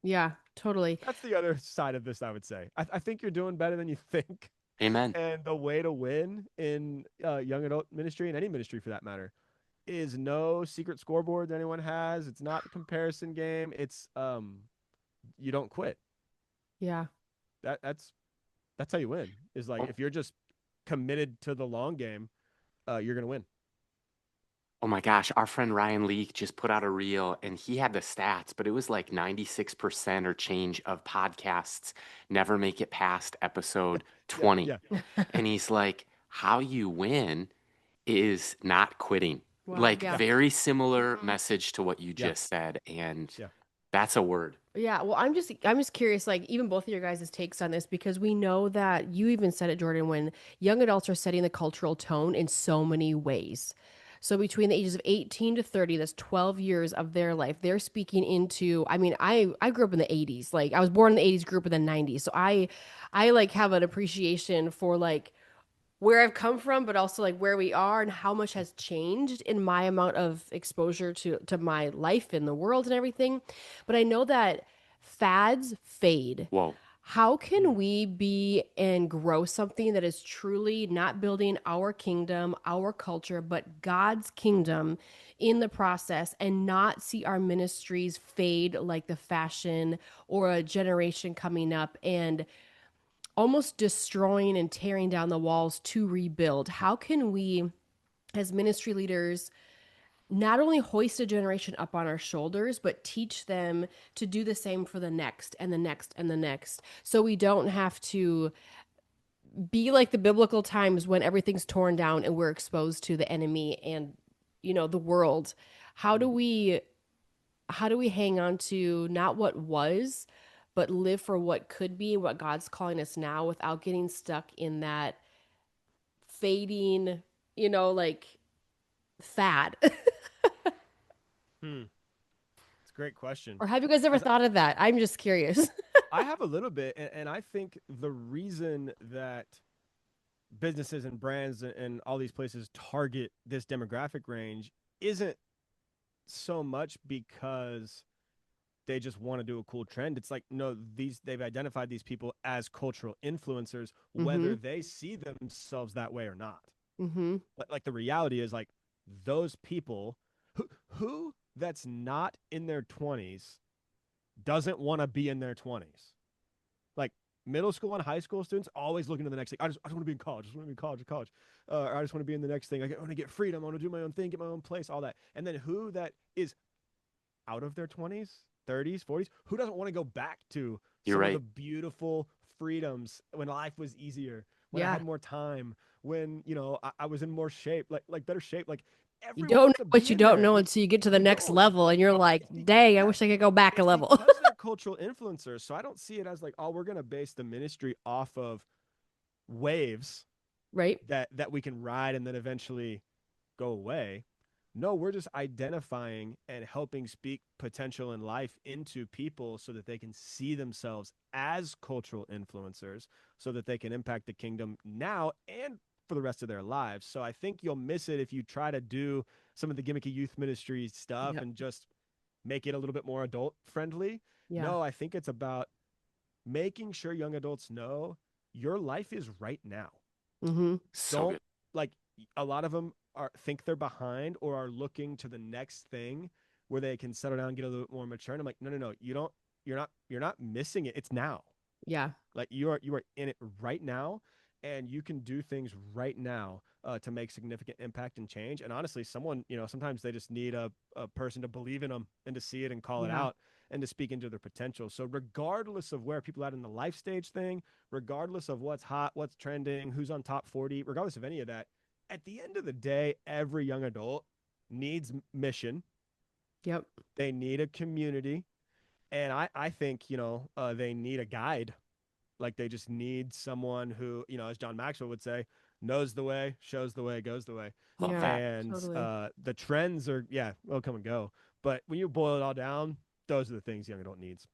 Yeah, totally. That's the other side of this, I would say. I think you're doing better than you think. Amen. And the way to win in young adult ministry and any ministry for that matter is no secret scoreboard that anyone has. It's not a comparison game. It's you don't quit. Yeah. That's how you win. Is like Oh, if you're just committed to the long game, you're gonna win. oh my gosh, our friend Ryan Leake just put out a reel and he had the stats, but it was like 96% or change of podcasts never make it past episode Yeah, 20. yeah, And he's like, how you win is not quitting. Wow. Like, Yeah. very similar Mhm. message to what you yeah, just said. And yeah. that's a word. Yeah, well, I'm just curious, like even both of your guys' takes on this because we know that you even said it, Jordan, when young adults are setting the cultural tone in so many ways. So between the ages of 18 to 30, that's 12 years of their life. They're speaking into, I mean, I grew up in the 80s. Like I was born in the 80s, grew up in the 90s. So I like have an appreciation for like where I've come from, but also like where we are and how much has changed in my amount of exposure to my life in the world and everything. But I know that fads fade. Whoa. How can Mm. we be and grow something that is truly not building our kingdom, our culture, but God's kingdom in the process and not see our ministries fade like the fashion or a generation coming up and almost destroying and tearing down the walls to rebuild? How can we, as ministry leaders, not only hoist a generation up on our shoulders, but teach them to do the same for the next and the next and the next? So we don't have to be like the biblical times when everything's torn down and we're exposed to the enemy and, the world. How do Mm. we hang on to not what was, but live for what could be, what God's calling us now without getting stuck in that fading, like fad? Hmm. It's a great question. Or have you guys ever As thought of that? I'm just curious. I have a little bit, and I think the reason that businesses and brands and all these places target this demographic range isn't so much because they just want to do a cool trend. It's like, no, they've identified these people as cultural influencers, Mm-hmm. whether they see themselves that way or not. Mm-hmm. But like the reality is like those people who that's not in their 20s doesn't want to be in their 20s. Like middle school and high school students always looking to the next thing. I just want to be in college. I just want to be in college. Or I just want to be in the next thing. I want to get freedom. I want to do my own thing, get my own place, all that. And then who that is out of their 20s, 30s, 40s, who doesn't want to go back to You're some of the right. beautiful freedoms when life was easier, when I Yeah. had more time, when, I was in more shape, like better shape. Like You everyone don't wants know to what be you in don't there. know until you get to the You next don't. level and you're like, It's dang, I yeah, wish I could go back a it's level. because they're cultural influencers. So I don't see it as like, oh, we're gonna base the ministry off of waves Right? that we can ride and then eventually go away. No, we're just identifying and helping speak potential in life into people so that they can see themselves as cultural influencers so that they can impact the kingdom now and for the rest of their lives. So I think you'll miss it if you try to do some of the gimmicky youth ministry stuff Yep. and just make it a little bit more adult friendly. Yeah. No, I think it's about making sure young adults know your life is right now. Mm-hmm. So Don't good. like a lot of them are think they're behind or are looking to the next thing where they can settle down and get a little bit more mature. And I'm like, no, no, no, you're not missing it. It's now. Yeah. Like you are in it right now, and you can do things right now to make significant impact and change. And honestly, someone, sometimes they just need a person to believe in them and to see it and call it Yeah. out and to speak into their potential. So regardless of where people are at in the life stage thing, regardless of what's hot, what's trending, who's on top 40, regardless of any of that, at the end of the day, every young adult needs mission. Yep. They need a community. And I think, they need a guide. Like they just need someone who, as John Maxwell would say, knows the way, shows the way, goes the way. Love Yeah. that. And Totally. the trends are, yeah, they'll come and go. But when you boil it all down, those are the things young adult needs.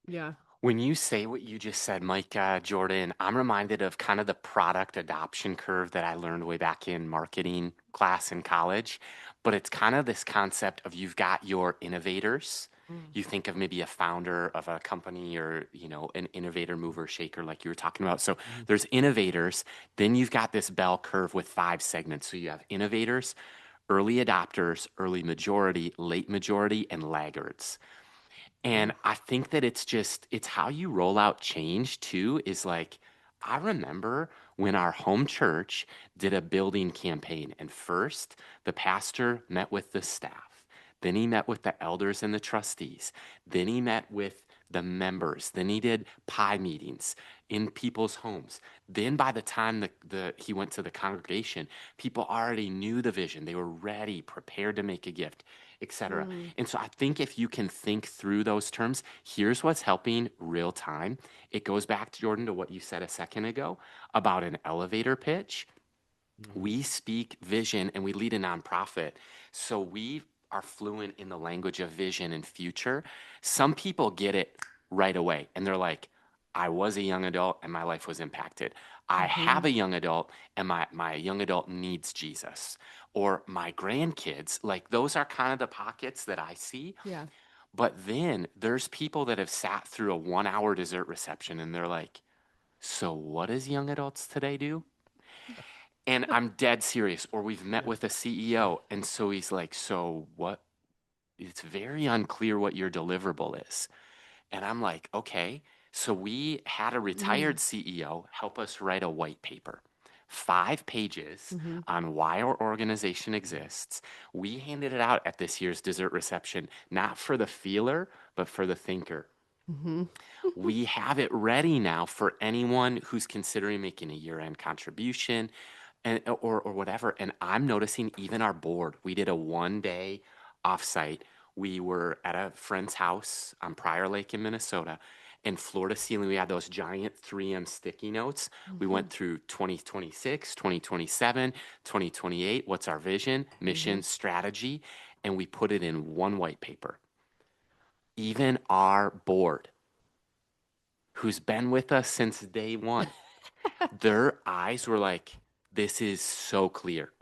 Yeah. When you say what you just said, Micah, Jordan, I'm reminded of kind of the product adoption curve that I learned way back in marketing class in college. But it's kind of this concept of you've got your innovators. Mm. You think of maybe a founder of a company or, an innovator, mover, shaker, like you were talking about. So Mhm. there's innovators. Then you've got this bell curve with 5 segments. So you have innovators, early adopters, early majority, late majority, and laggards. And Oof. I think that it's how you roll out change too, is like, I remember when our home church did a building campaign, and first the pastor met with the staff, then he met with the elders and the trustees, then he met with the members, then he did pie meetings in people's homes. Then by the time he went to the congregation, people already knew the vision. They were ready, prepared to make a gift, etc. Mm. And so I think if you can think through those terms, here's what's helping real time. It goes back to Jordan to what you said a second ago about an elevator pitch. Mhm. We speak vision and we lead a nonprofit. So we are fluent in the language of vision and future. Some people get it right away and they're like, I was a young adult and my life was impacted. I Mm-hmm. have a young adult and my young adult needs Jesus. Or my grandkids, like those are kind of the pockets that I see. Yeah. But then there's people that have sat through a 1 hour dessert reception and they're like, so what does young adults today do? And I'm dead serious. Or we've met Yeah. with a CEO, and so he's like, so what? It's very unclear what your deliverable is. And I'm like, okay. So we had a Mm. retired CEO help us write a white paper, 5 pages Mm-hmm. on why our organization exists. We handed it out at this year's dessert reception, not for the feeler, but for the thinker. Mm-hmm. We have it ready now for anyone who's considering making a year-end contribution and or whatever. And I'm noticing even our board, we did a 1 day offsite. We were at a friend's house on Prior Lake in Minnesota. And floor to ceiling, we had those giant 3M sticky notes. We Mm-hmm. went through 2026, 2027, 2028. What's our vision, Mm-hmm. mission, strategy? And we put it in one white paper. Even our board, who's been with us since day one, their eyes were like, this is so clear.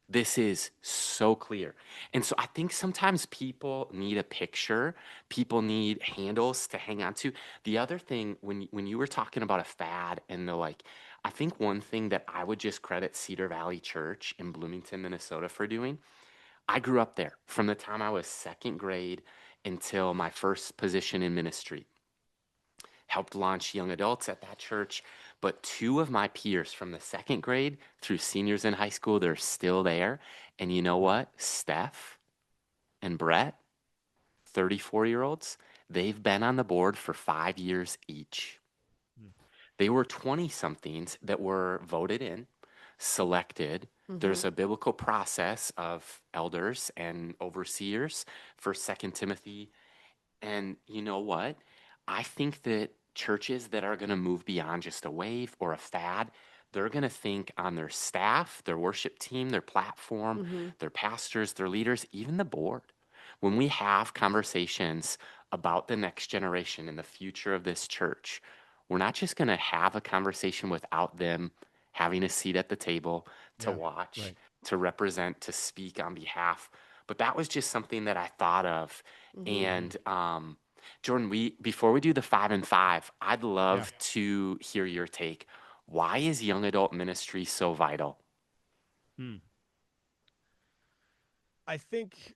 This is so clear. And so I think sometimes people need a picture, people need handles to hang on to. The other thing, when you were talking about a fad and the like, I think one thing that I would just credit Cedar Valley Church in Bloomington, Minnesota for doing, I grew up there from the time I was second grade until my first position in ministry. Helped launch young adults at that church. But two of my peers from the second grade through seniors in high school, they're still there. And you know Mhm. what? Steph and Brett, 34-year-olds, they've been on the board for 5 years each. Mhm. They were 20 somethings that were voted in, selected. Mm-hmm. There's a biblical process of elders and overseers, First, Second Timothy. And you know what? I think that churches that are going to move beyond just a wave or a fad, they're going to think on their staff, their worship team, their platform, Mm-hmm. their pastors, their leaders, even the board. When we have conversations about the next generation and the future of this church, we're not just going to have a conversation without them having a seat at the table to Yeah. watch, Right. to represent, to speak on behalf. But that was just something that I thought of. Mm-hmm. And Jordan, before we do the 5 and 5, I'd Yeah. love to hear your take. Why is young adult ministry so vital? Hmm. I think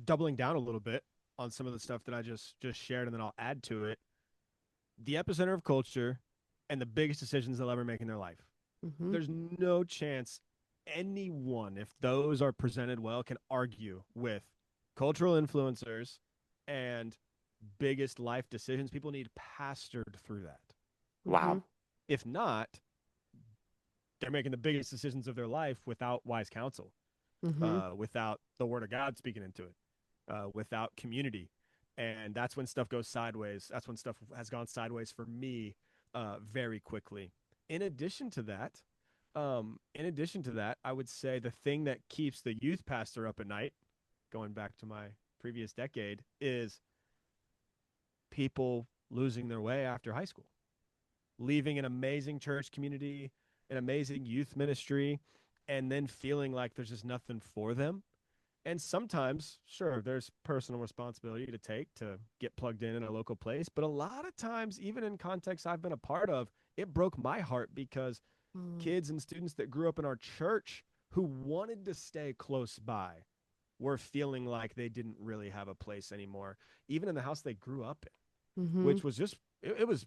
doubling down a little bit on some of the stuff that I just shared, and then I'll add to it. The epicenter of culture and the biggest decisions they'll ever make in their life. Mm-hmm. There's no chance anyone, if those are presented well, can argue with cultural influencers and biggest life decisions. People need pastored through that. Mm-hmm. Wow. If not, they're making the biggest decisions of their life without wise counsel, Mm-hmm. without the word of God speaking into it, without community. And that's when stuff goes sideways. That's when stuff has gone sideways for me very quickly. In addition to that, I would say the thing that keeps the youth pastor up at night, going back to my previous decade, is people losing their way after high school, leaving an amazing church community, an amazing youth ministry, and then feeling like there's just nothing for them. And sometimes, sure, there's personal responsibility to take to get plugged in a local place. But a lot of times, even in contexts I've been a part of, it broke my heart because kids and students that grew up in our church who wanted to stay close by were feeling like they didn't really have a place anymore, even in the house they grew up in, Mm-hmm. which was just, it was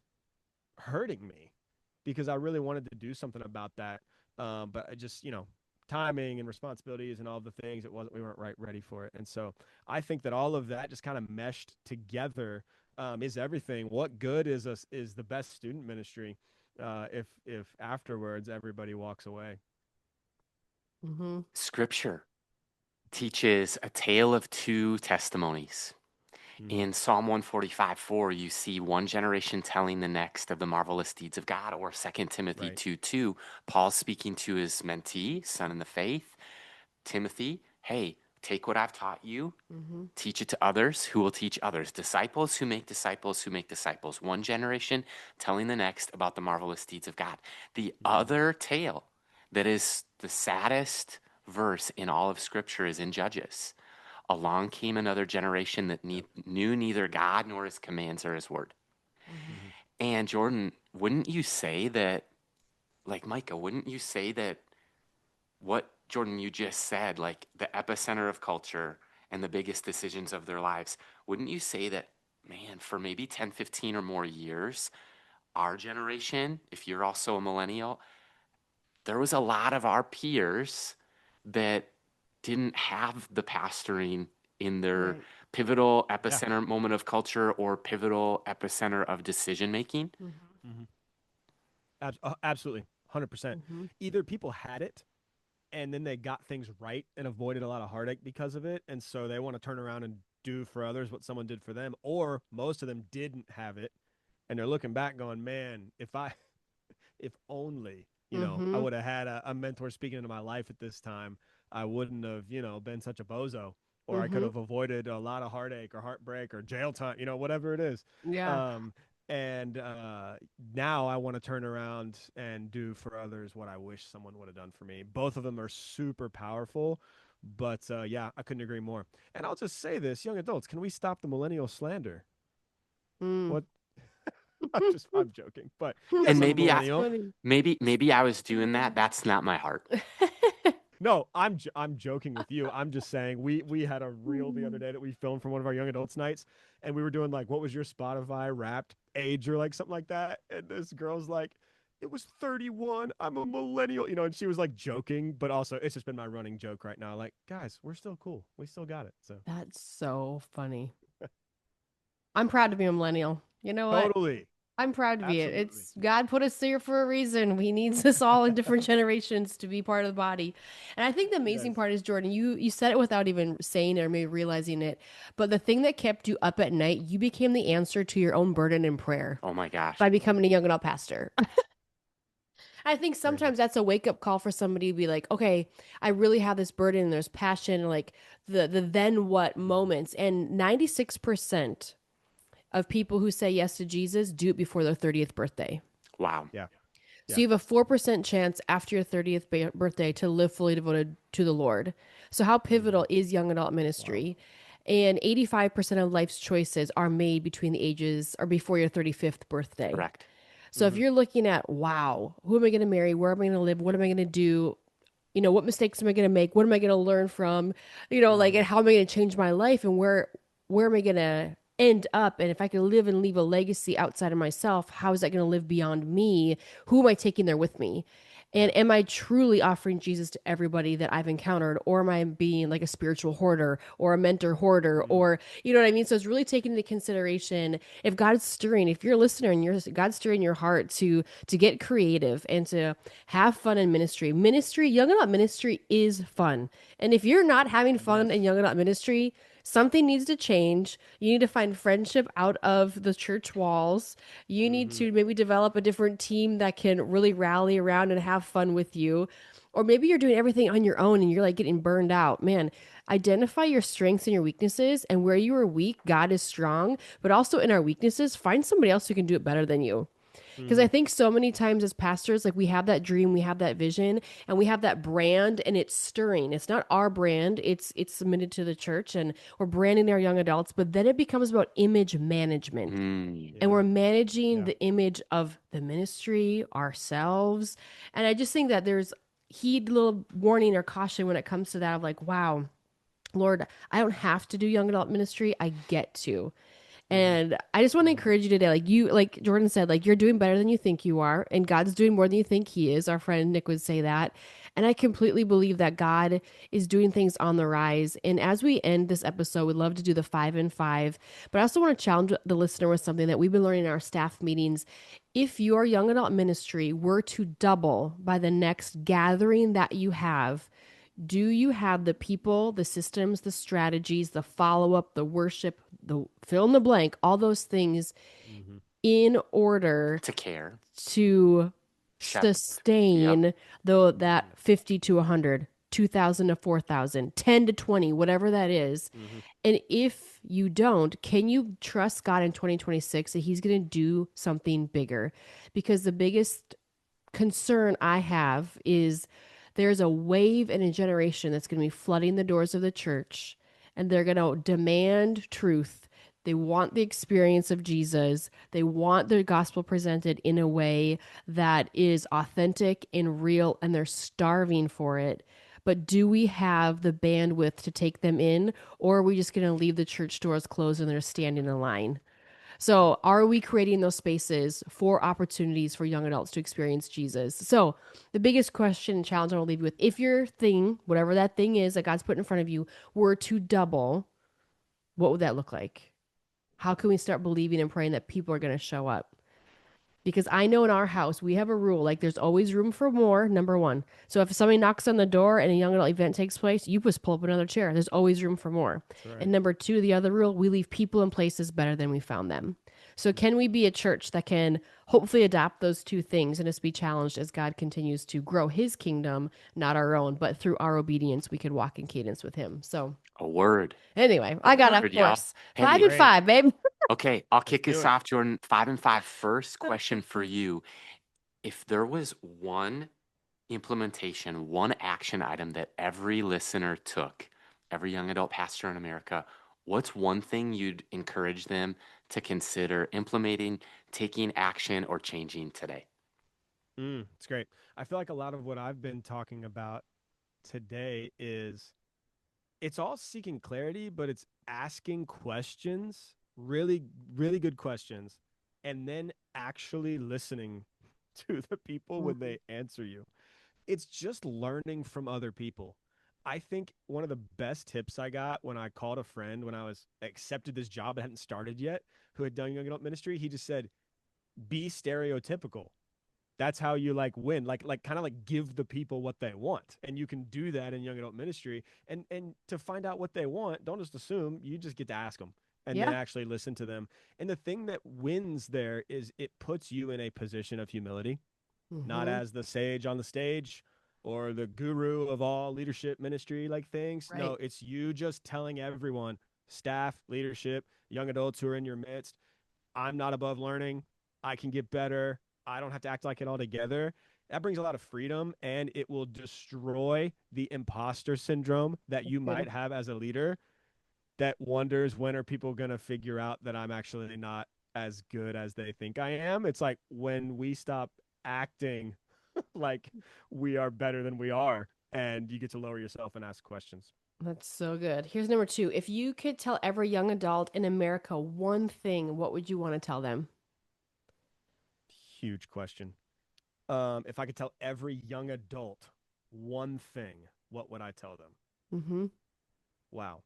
hurting me because I really wanted to do something about that. But I just, timing and responsibilities and all the things, we weren't ready for it. And so I think that all of that just kind of meshed together, is everything. What good is the best student ministry if afterwards everybody walks away? Mm-hmm. Scripture teaches a tale of two testimonies. Mm-hmm. In Psalm 145:4, you see one generation telling the next of the marvelous deeds of God, or 2 Timothy Right. 2:2, Paul speaking to his mentee, son in the faith, Timothy, hey, take what I've taught you, Mm-hmm. teach it to others who will teach others. Disciples who make disciples who make disciples. One generation telling the next about the marvelous deeds of God. The Mm-hmm. other tale that is the saddest verse in all of Scripture is in Judges. Along came another generation that Yep. knew neither God nor his commands or his word. Mm-hmm. Mm-hmm. And Jordan, wouldn't you say that, like Micah, wouldn't you say that what Jordan you just said, like the epicenter of culture and the biggest decisions of their lives, wouldn't you say that, man, for maybe 10, 15 or more years, our generation, if you're also a millennial, there was a lot of our peers that didn't have the pastoring in their Right. pivotal Yeah. epicenter moment of culture or pivotal epicenter of decision making? Mm-hmm. Mm-hmm. Absolutely. 100%. Mm-hmm. Either people had it and then they got things right and avoided a lot of heartache because of it. And so they want to turn around and do for others what someone did for them. Or most of them didn't have it. And they're looking back going, man, if only, I Mm-hmm. would have had a mentor speaking into my life at this time, I wouldn't have, been such a bozo. Or I could Mm-hmm. have avoided a lot of heartache or heartbreak or jail time, whatever it is. Yeah. Um, and now I want to turn around and do for others what I wish someone would have done for me. Both of them are super powerful, but yeah, I couldn't agree more. And I'll just say this, young adults, can we stop the millennial slander? Mm. What I'm joking, but And yes, I'm a maybe I That's millennial. funny. maybe I was doing that. That's not my heart. No, I'm joking with you. I'm just saying we had a reel the other day that we filmed from one of our young adults nights, and we were doing like, what was your Spotify Wrapped age or like something like that, and this girl's like, it was 31. I'm a millennial, and she was like joking, but also it's just been my running joke right now. Like, guys, we're still cool. We still got it. So That's so funny. I'm proud to be a millennial. You know what? totally, I'm proud to be it. absolutely, It's God put us here for a reason. He needs us all in different generations to be part of the body. And I think the he amazing does. part is Jordan, you said it without even saying it or maybe realizing it. But the thing that kept you up at night, you became the answer to your own burden in prayer Oh my by gosh. becoming a young adult pastor. I think Crazy. sometimes that's a wake up call for somebody to be like, okay, I really have this burden and there's passion, and like the then what Mhm. moments. And 96% of people who say yes to Jesus do it before their 30th birthday. Wow. Yeah, So yeah, you have a 4% chance after your 30th birthday to live fully devoted to the Lord. So how hmm pivotal is young adult wow, ministry? And 85% of life's choices are made between the ages or before your 35th birthday. Correct. So if you're looking at, wow, who am I going to marry? Where am I going to live? What am I going to do? What mistakes am I going to make? What am I going to learn from? Like, and how am I going to change my life? And where am I going to end up? And if I could live and leave a legacy outside of myself, how is that going to live beyond me? Who am I taking there with me? And am I truly offering Jesus to everybody that I've encountered? Or am I being like a spiritual hoarder or a mentor hoarder? Or, you know what I mean? So it's really taking into consideration if God's stirring, if you're a listener and God's stirring your heart to get creative and to have fun in ministry. Ministry, young adult ministry is fun. And if you're not having fun in young adult ministry, something needs to change. You need to find friendship out of the church walls. You need to maybe develop a different team that can really rally around and have fun with you. Or maybe you're doing everything on your own and you're like getting burned out. Man, identify your strengths and your weaknesses, and where you are weak, God is strong. But also in our weaknesses, find somebody else who can do it better than you. Because I think so many times as pastors, like we have that dream, we have that vision, and we have that brand, and it's stirring. It's not our brand, it's submitted to the church, and we're branding our young adults, but then it becomes about image management. And we're managing the image of the ministry, ourselves. And I just think that there's heed little warning or caution when it comes to that of like, wow, Lord, I don't have to do young adult ministry. I get to. And I just want to encourage you today, like Jordan said, like you're doing better than you think you are, and God's doing more than you think He is. Our friend Nick would say that. And I completely believe that God is doing things on the rise. And as we end this episode, we'd love to do the 5 and 5. But I also want to challenge the listener with something that we've been learning in our staff meetings. If your young adult ministry were to double by the next gathering that you have, do you have the people, the systems, the strategies, the follow up, the worship, the fill in the blank, all those things in order To care. to Shepherd. sustain though that 50 to 100, 2,000 to 4,000, 10 to 20, whatever that is? And if you don't, can you trust God in 2026 that He's going to do something bigger? Because the biggest concern I have is there's a wave in a generation that's going to be flooding the doors of the church, and they're going to demand truth. They want the experience of Jesus. They want their gospel presented in a way that is authentic and real, and they're starving for it. But do we have the bandwidth to take them in, or are we just going to leave the church doors closed and they're standing in line? So, are we creating those spaces for opportunities for young adults to experience Jesus? So, the biggest question and challenge I will leave you with, if your thing, whatever that thing is that God's put in front of you, were to double, what would that look like? How can we start believing and praying that people are going to show up? Because I know in our house, we have a rule, like there's always room for more, number one. So if somebody knocks on the door and a young adult event takes place, you just pull up another chair. There's always room for more. Right. And number two, the other rule, we leave people and places better than we found them. So can we be a church that can hopefully adopt those two things and just be challenged as God continues to grow His kingdom, not our own, but through our obedience, we could walk in cadence with Him. So A word. anyway, I got Word, a y'all. course. Hey, 5 and 5, babe. Okay, I'll kick do us it. off, Jordan. 5 and 5. First question for you. If there was one implementation, one action item that every listener took, every young adult pastor in America, what's one thing you'd encourage them to consider implementing, taking action, or changing today? It's great. I feel like a lot of what I've been talking about today is it's all seeking clarity, but it's asking questions, really, really good questions, and then actually listening to the people when they answer you. It's just learning from other people. I think one of the best tips I got when I called a friend when I was accepted this job that hadn't started yet, who had done young adult ministry, he just said, be stereotypical. That's how you like win, like kind of like give the people what they want, and you can do that in young adult ministry. And to find out what they want, don't just assume, you just get to ask them and then Yeah. actually listen to them. And the thing that wins there is it puts you in a position of humility, not as the sage on the stage or the guru of all leadership ministry like things. Right. No, it's you just telling everyone, staff, leadership, young adults who are in your midst, I'm not above learning. I can get better. I don't have to act like it all together. That brings a lot of freedom, and it will destroy the imposter syndrome that you might have as a leader. that wonders when are people going to figure out that I'm actually not as good as they think I am. It's like when we stop acting like we are better than we are, and you get to lower yourself and ask questions. That's so good. Here's number two. If you could tell every young adult in America one thing, what would you want to tell them? Huge question. If I could tell every young adult one thing, what would I tell them? Mm-hmm. Wow.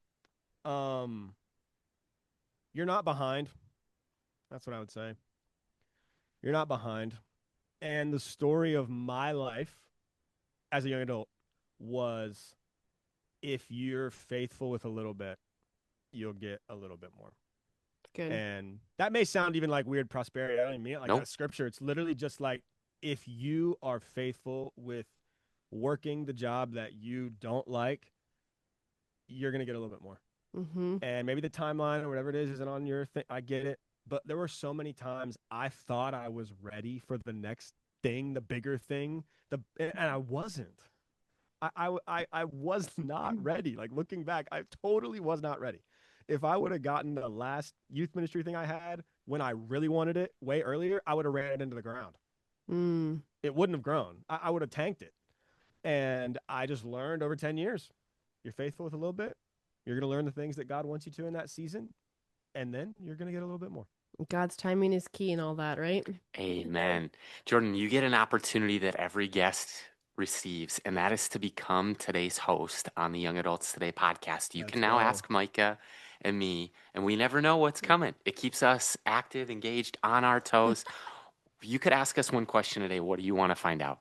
Um, you're not behind. That's what I would say. You're not behind. And the story of my life as a young adult was if you're faithful with a little bit, you'll get a little bit more. Good. And that may sound even like weird prosperity. I don't even mean it like Nope. that scripture. It's literally just like if you are faithful with working the job that you don't like, you're going to get a little bit more. Mm-hmm. And maybe the timeline or whatever it is isn't on your thing. I get it. But there were so many times I thought I was ready for the next thing, the bigger thing, and I wasn't. I was not ready. Like looking back, I totally was not ready. If I would have gotten the last youth ministry thing I had when I really wanted it way earlier, I would have ran it into the ground. Mm. It wouldn't have grown. I would have tanked it. And I just learned over 10 years. You're faithful with a little bit. You're going to learn the things that God wants you to in that season. And then you're going to get a little bit more. God's timing is key and all that, right? Amen. Jordan, you get an opportunity that every guest receives, and that is to become today's host on the Young Adults Today podcast. You Let's can now go. ask Micah and me, and we never know what's coming. It keeps us active, engaged, on our toes. You could ask us one question today. What do you want to find out?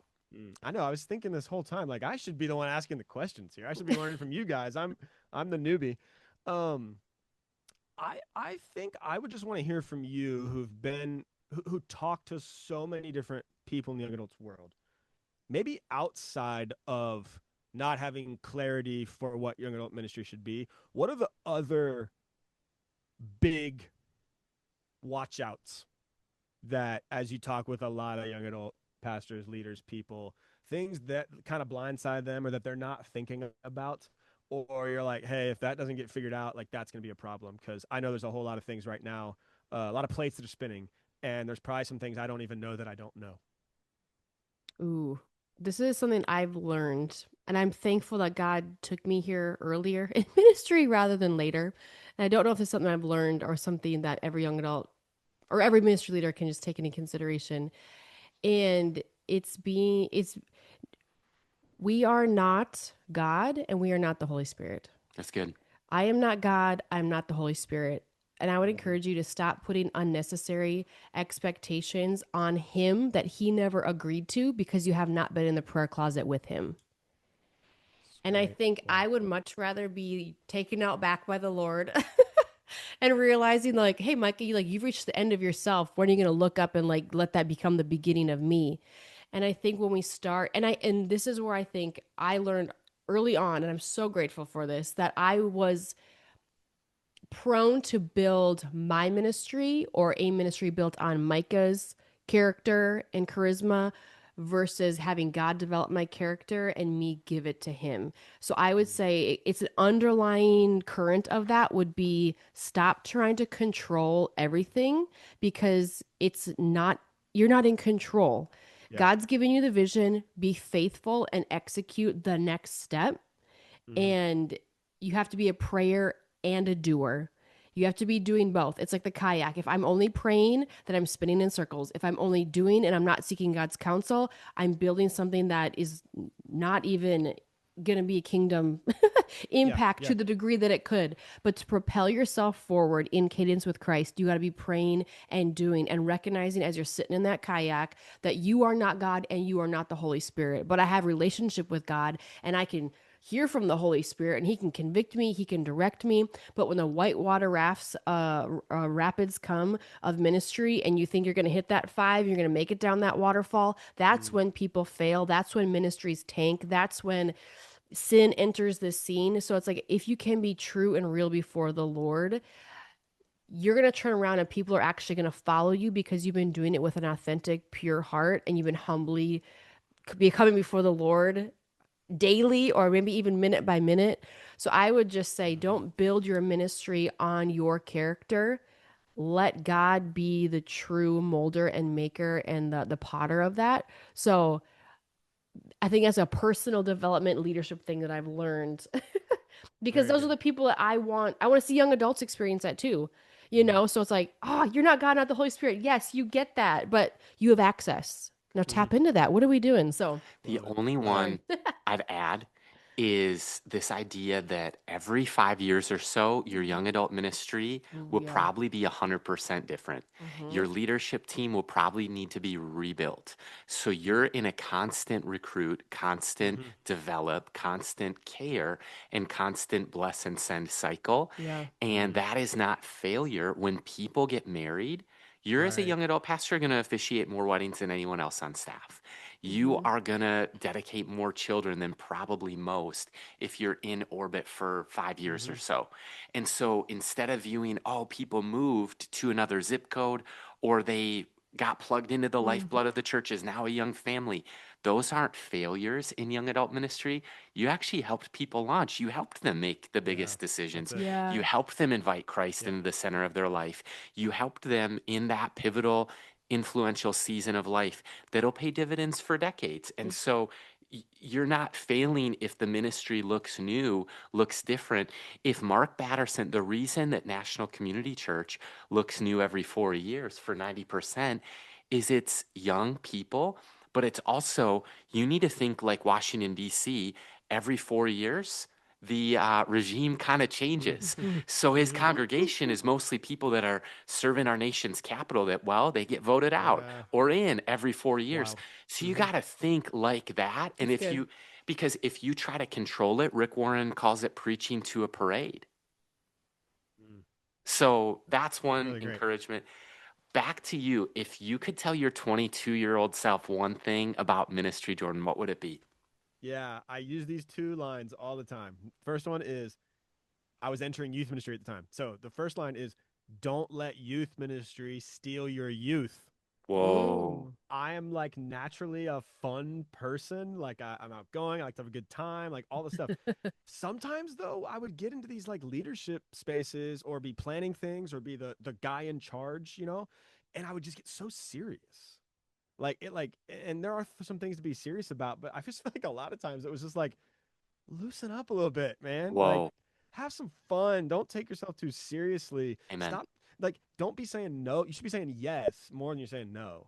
I know. I was thinking this whole time, like I should be the one asking the questions here. I should be learning from you guys. I'm the newbie. Um, I think I would just want to hear from you who talk to so many different people in the young adults world. Maybe outside of not having clarity for what young adult ministry should be, what are the other big watch outs that as you talk with a lot of young adult pastors, leaders, people, things that kind of blindside them or that they're not thinking about? Or you're like, hey, if that doesn't get figured out, like that's going to be a problem. Because I know there's a whole lot of things right now, a lot of plates that are spinning, and there's probably some things I don't even know that I don't know. Ooh, this is something I've learned, and I'm thankful that God took me here earlier in ministry rather than later. And I don't know if it's something I've learned or something that every young adult or every ministry leader can just take into consideration. And it's we are not God and we are not the Holy Spirit. That's good. I am not God, I'm not the Holy Spirit. And I would Mhm. encourage you to stop putting unnecessary expectations on him that he never agreed to because you have not been in the prayer closet with him. And I Right. think Wow. I would much rather be taken out back by the Lord and realizing like, hey, Micah, you've reached the end of yourself. When are you going to look up and like let that become the beginning of me? And I think when we start, and this is where I think I learned early on, and I'm so grateful for this, that I was prone to build my ministry or a ministry built on Micah's character and charisma versus having God develop my character and me give it to him. So I would Mm. say it's an underlying current of that would be stop trying to control everything because it's not you're not in control. Yeah. God's given you the vision, be faithful and execute the next step, Hmm. and you have to be a prayer and a doer. You have to be doing both. It's like the kayak. If I'm only praying, then I'm spinning in circles. If I'm only doing and I'm not seeking God's counsel, I'm building something that is not even going to be a kingdom Yeah. impact Yeah. to the degree that it could. But to propel yourself forward in cadence with Christ, you got to be praying and doing and recognizing as you're sitting in that kayak that you are not God and you are not the Holy Spirit. But I have relationship with God and I can hear from the Holy Spirit and he can convict me, he can direct me. But when the whitewater rapids come of ministry and you think you're going to hit that 5, you're going to make it down that waterfall, that's Mm. when people fail. That's when ministries tank. That's when sin enters the scene. So it's like if you can be true and real before the Lord, you're going to turn around and people are actually going to follow you because you've been doing it with an authentic, pure heart and you've been humbly be coming before the Lord daily or maybe even minute by minute. So I would just say, Mhm. don't build your ministry on your character. Let God be the true molder and maker and the potter of that. So I think that's a personal development leadership thing that I've learned because Very those are good. the people that I want. I want to see young adults experience that too. You Mhm. know, so it's like, oh, you're not God, not the Holy Spirit. Yes, you get that, but you have access. Now Mhm. tap into that. What are we doing? So The Love it. only Love it. sorry. one I'd add is this idea that every 5 years or so, your young adult ministry Ooh, will yeah. probably be 100% different. Mm-hmm. Your leadership team will probably need to be rebuilt. So you're in a constant recruit, constant Mhm. develop, constant care, and constant bless and send cycle. Yeah. And Mhm. that is not failure. When people get married, you're as a Right. young adult pastor going to officiate more weddings than anyone else on staff. You Mm-hmm. are going to dedicate more children than probably most if you're in orbit for 5 years or Mhm. so. And so instead of viewing, oh, people moved to another zip code or they got plugged into the Mm-hmm. lifeblood of the church is now a young family. Those aren't failures in young adult ministry. You actually helped people launch. You helped them make the Yeah. biggest That's decisions. it. Yeah. You helped them invite Christ Yep. into the center of their life. You helped them in that pivotal, influential season of life that'll pay dividends for decades. And so you're not failing if the ministry looks new, looks different. If Mark Batterson, the reason that National Community Church looks new every 4 years for 90% is it's young people, but it's also, you need to think like Washington, D.C., every 4 years. The regime kind of changes. Mhm. So his Mhm. congregation is mostly people that are serving our nation's capital that, well, they get voted out Yeah. or in every 4 years. Wild. So you Mhm. got to think like that. And That's if good. you, because if you try to control it, Rick Warren calls it preaching to a parade. Mm. So that's one Really great. encouragement. Back to you. If you could tell your 22-year-old self one thing about ministry, Jordan, what would it be? Yeah, I use these two lines all the time. First one is I was entering youth ministry at the time. So the first line is don't let youth ministry steal your youth. Whoa. Ooh. I am like naturally a fun person. Like I'm outgoing. I like to have a good time, like all the stuff. Sometimes though, I would get into these like leadership spaces or be planning things or be the guy in charge, and I would just get so serious. And there are some things to be serious about, but I just feel like a lot of times it was just like loosen up a little bit, man. Like, Whoa. have some fun. Don't take yourself too seriously. Amen. Stop. Like, don't be saying no. You should be saying yes more than you're saying no.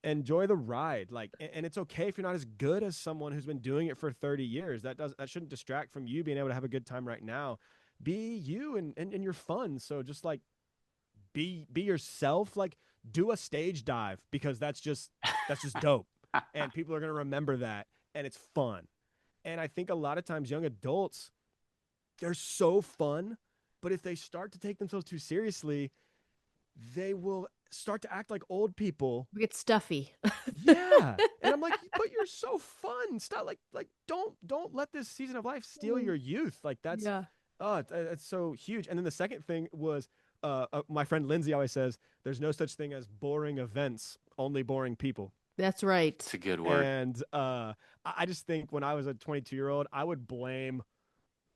Enjoy the ride. Like, and it's okay if you're not as good as someone who's been doing it for 30 years. That shouldn't distract from you being able to have a good time right now. Be you and you're fun. So just like be yourself. Like, do a stage dive because that's just dope. And people are gonna remember that. And it's fun. And I think a lot of times young adults, they're so fun, but if they start to take themselves too seriously, they will start to act like old people. We get stuffy. Yeah. And I'm like, but you're so fun. Stop like don't let this season of life steal Mm. your youth. Like that's Yeah. it's so huge. And then the second thing was my friend Lindsay always says there's no such thing as boring events, only boring people. That's right. It's a good word. And I just think when I was a 22-year-old, I would blame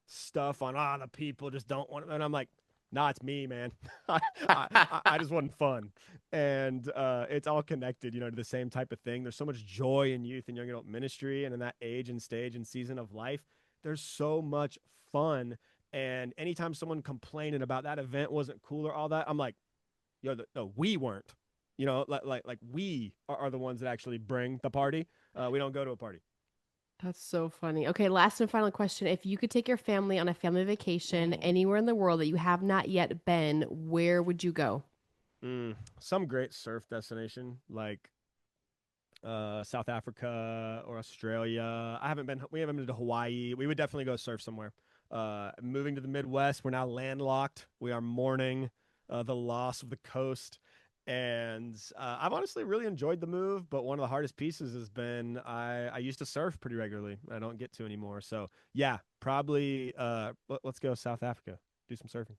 stuff on the people just don't want it. And I'm like, nah, it's me, man. I just wasn't fun. And it's all connected, to the same type of thing. There's so much joy in youth and young adult ministry and in that age and stage and season of life. There's so much fun. And anytime someone complaining about that event wasn't cool or all that, I'm like, no, we weren't. Like we are the ones that actually bring the party. We don't go to a party. That's so funny. Okay, last and final question. If you could take your family on a family vacation Mm. anywhere in the world that you have not yet been, where would you go? Some great surf destination like South Africa or Australia. We haven't been to Hawaii. We would definitely go surf somewhere. Moving to the Midwest, we're now landlocked. We are mourning the loss of the coast. And I've honestly really enjoyed the move, but one of the hardest pieces has been I used to surf pretty regularly. I don't get to anymore. So yeah, probably let's go South Africa, do some surfing.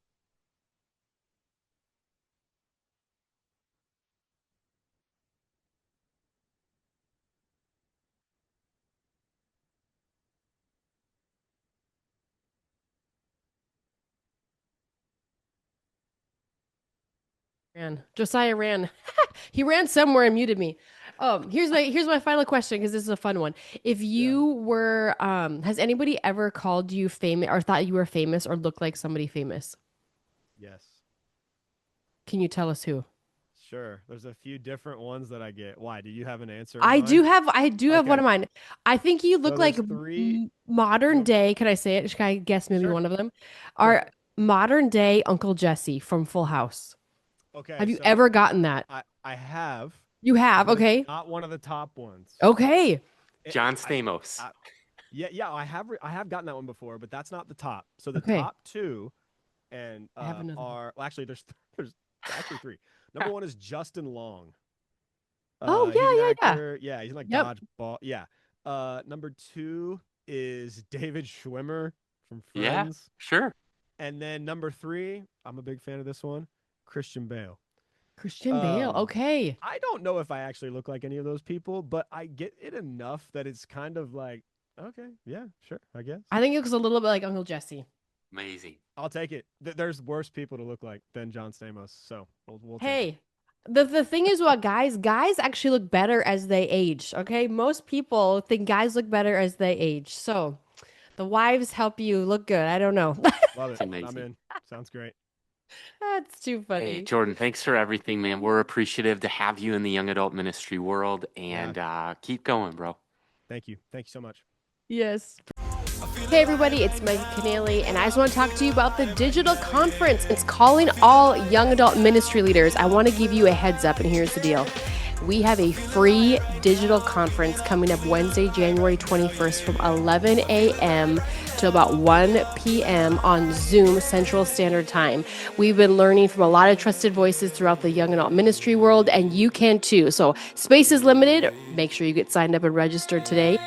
Josiah ran. He ran somewhere and muted me. Here's my final question because this is a fun one. If you were, has anybody ever called you famous or thought you were famous or looked like somebody famous? Yes. Can you tell us who? Sure. There's a few different ones that I get. Why? Do you have an answer in I mind? do have one Okay. of mine. I think you So look like there's three. modern Go. day. Can I say it? Should I guess maybe Sure. one of them? Sure. Are modern day Uncle Jesse from Full House. Okay. Have you So ever gotten that? I have, You have, but it's okay. not one of the top ones. Okay. It, John I, Stamos. yeah. I have gotten that one before, but that's not the top. So the Okay. top two, and I have another one. are well, actually there's actually three. Number one is Justin Long. Oh, He's an yeah, yeah, yeah. actor. Yeah, he's in like Yep. Dodgeball. Yeah. Number two is David Schwimmer from Yeah, Friends. sure. And then number three, I'm a big fan of this one, Christian Bale. Christian Bale. Okay. I don't know if I actually look like any of those people, but I get it enough that it's kind of like, okay, yeah, sure, I guess. I think it was a little bit like Uncle Jesse. Amazing. I'll take it. There's worse people to look like than John Stamos, so we'll take it. Hey, the thing is what guys actually look better as they age. Okay. Most people think guys look better as they age. So the wives help you look good. I don't know. Love It's it. I'm amazing. in. Sounds great. That's too Hey, funny. Jordan, thanks for everything, man. We're appreciative to have you in the young adult ministry world, Yeah. and keep going, bro. Thank you. Thank you so much. Yes. Hey everybody, it's Mike Keneally, and I just want to talk to you about the digital conference. It's calling all young adult ministry leaders. I want to give you a heads up, and here's the deal. We have a free digital conference coming up Wednesday, January 21st from 11 a.m. to about 1 p.m. on Zoom Central Standard Time. We've been learning from a lot of trusted voices throughout the young adult ministry world, and you can too. So space is limited. Make sure you get signed up and registered today.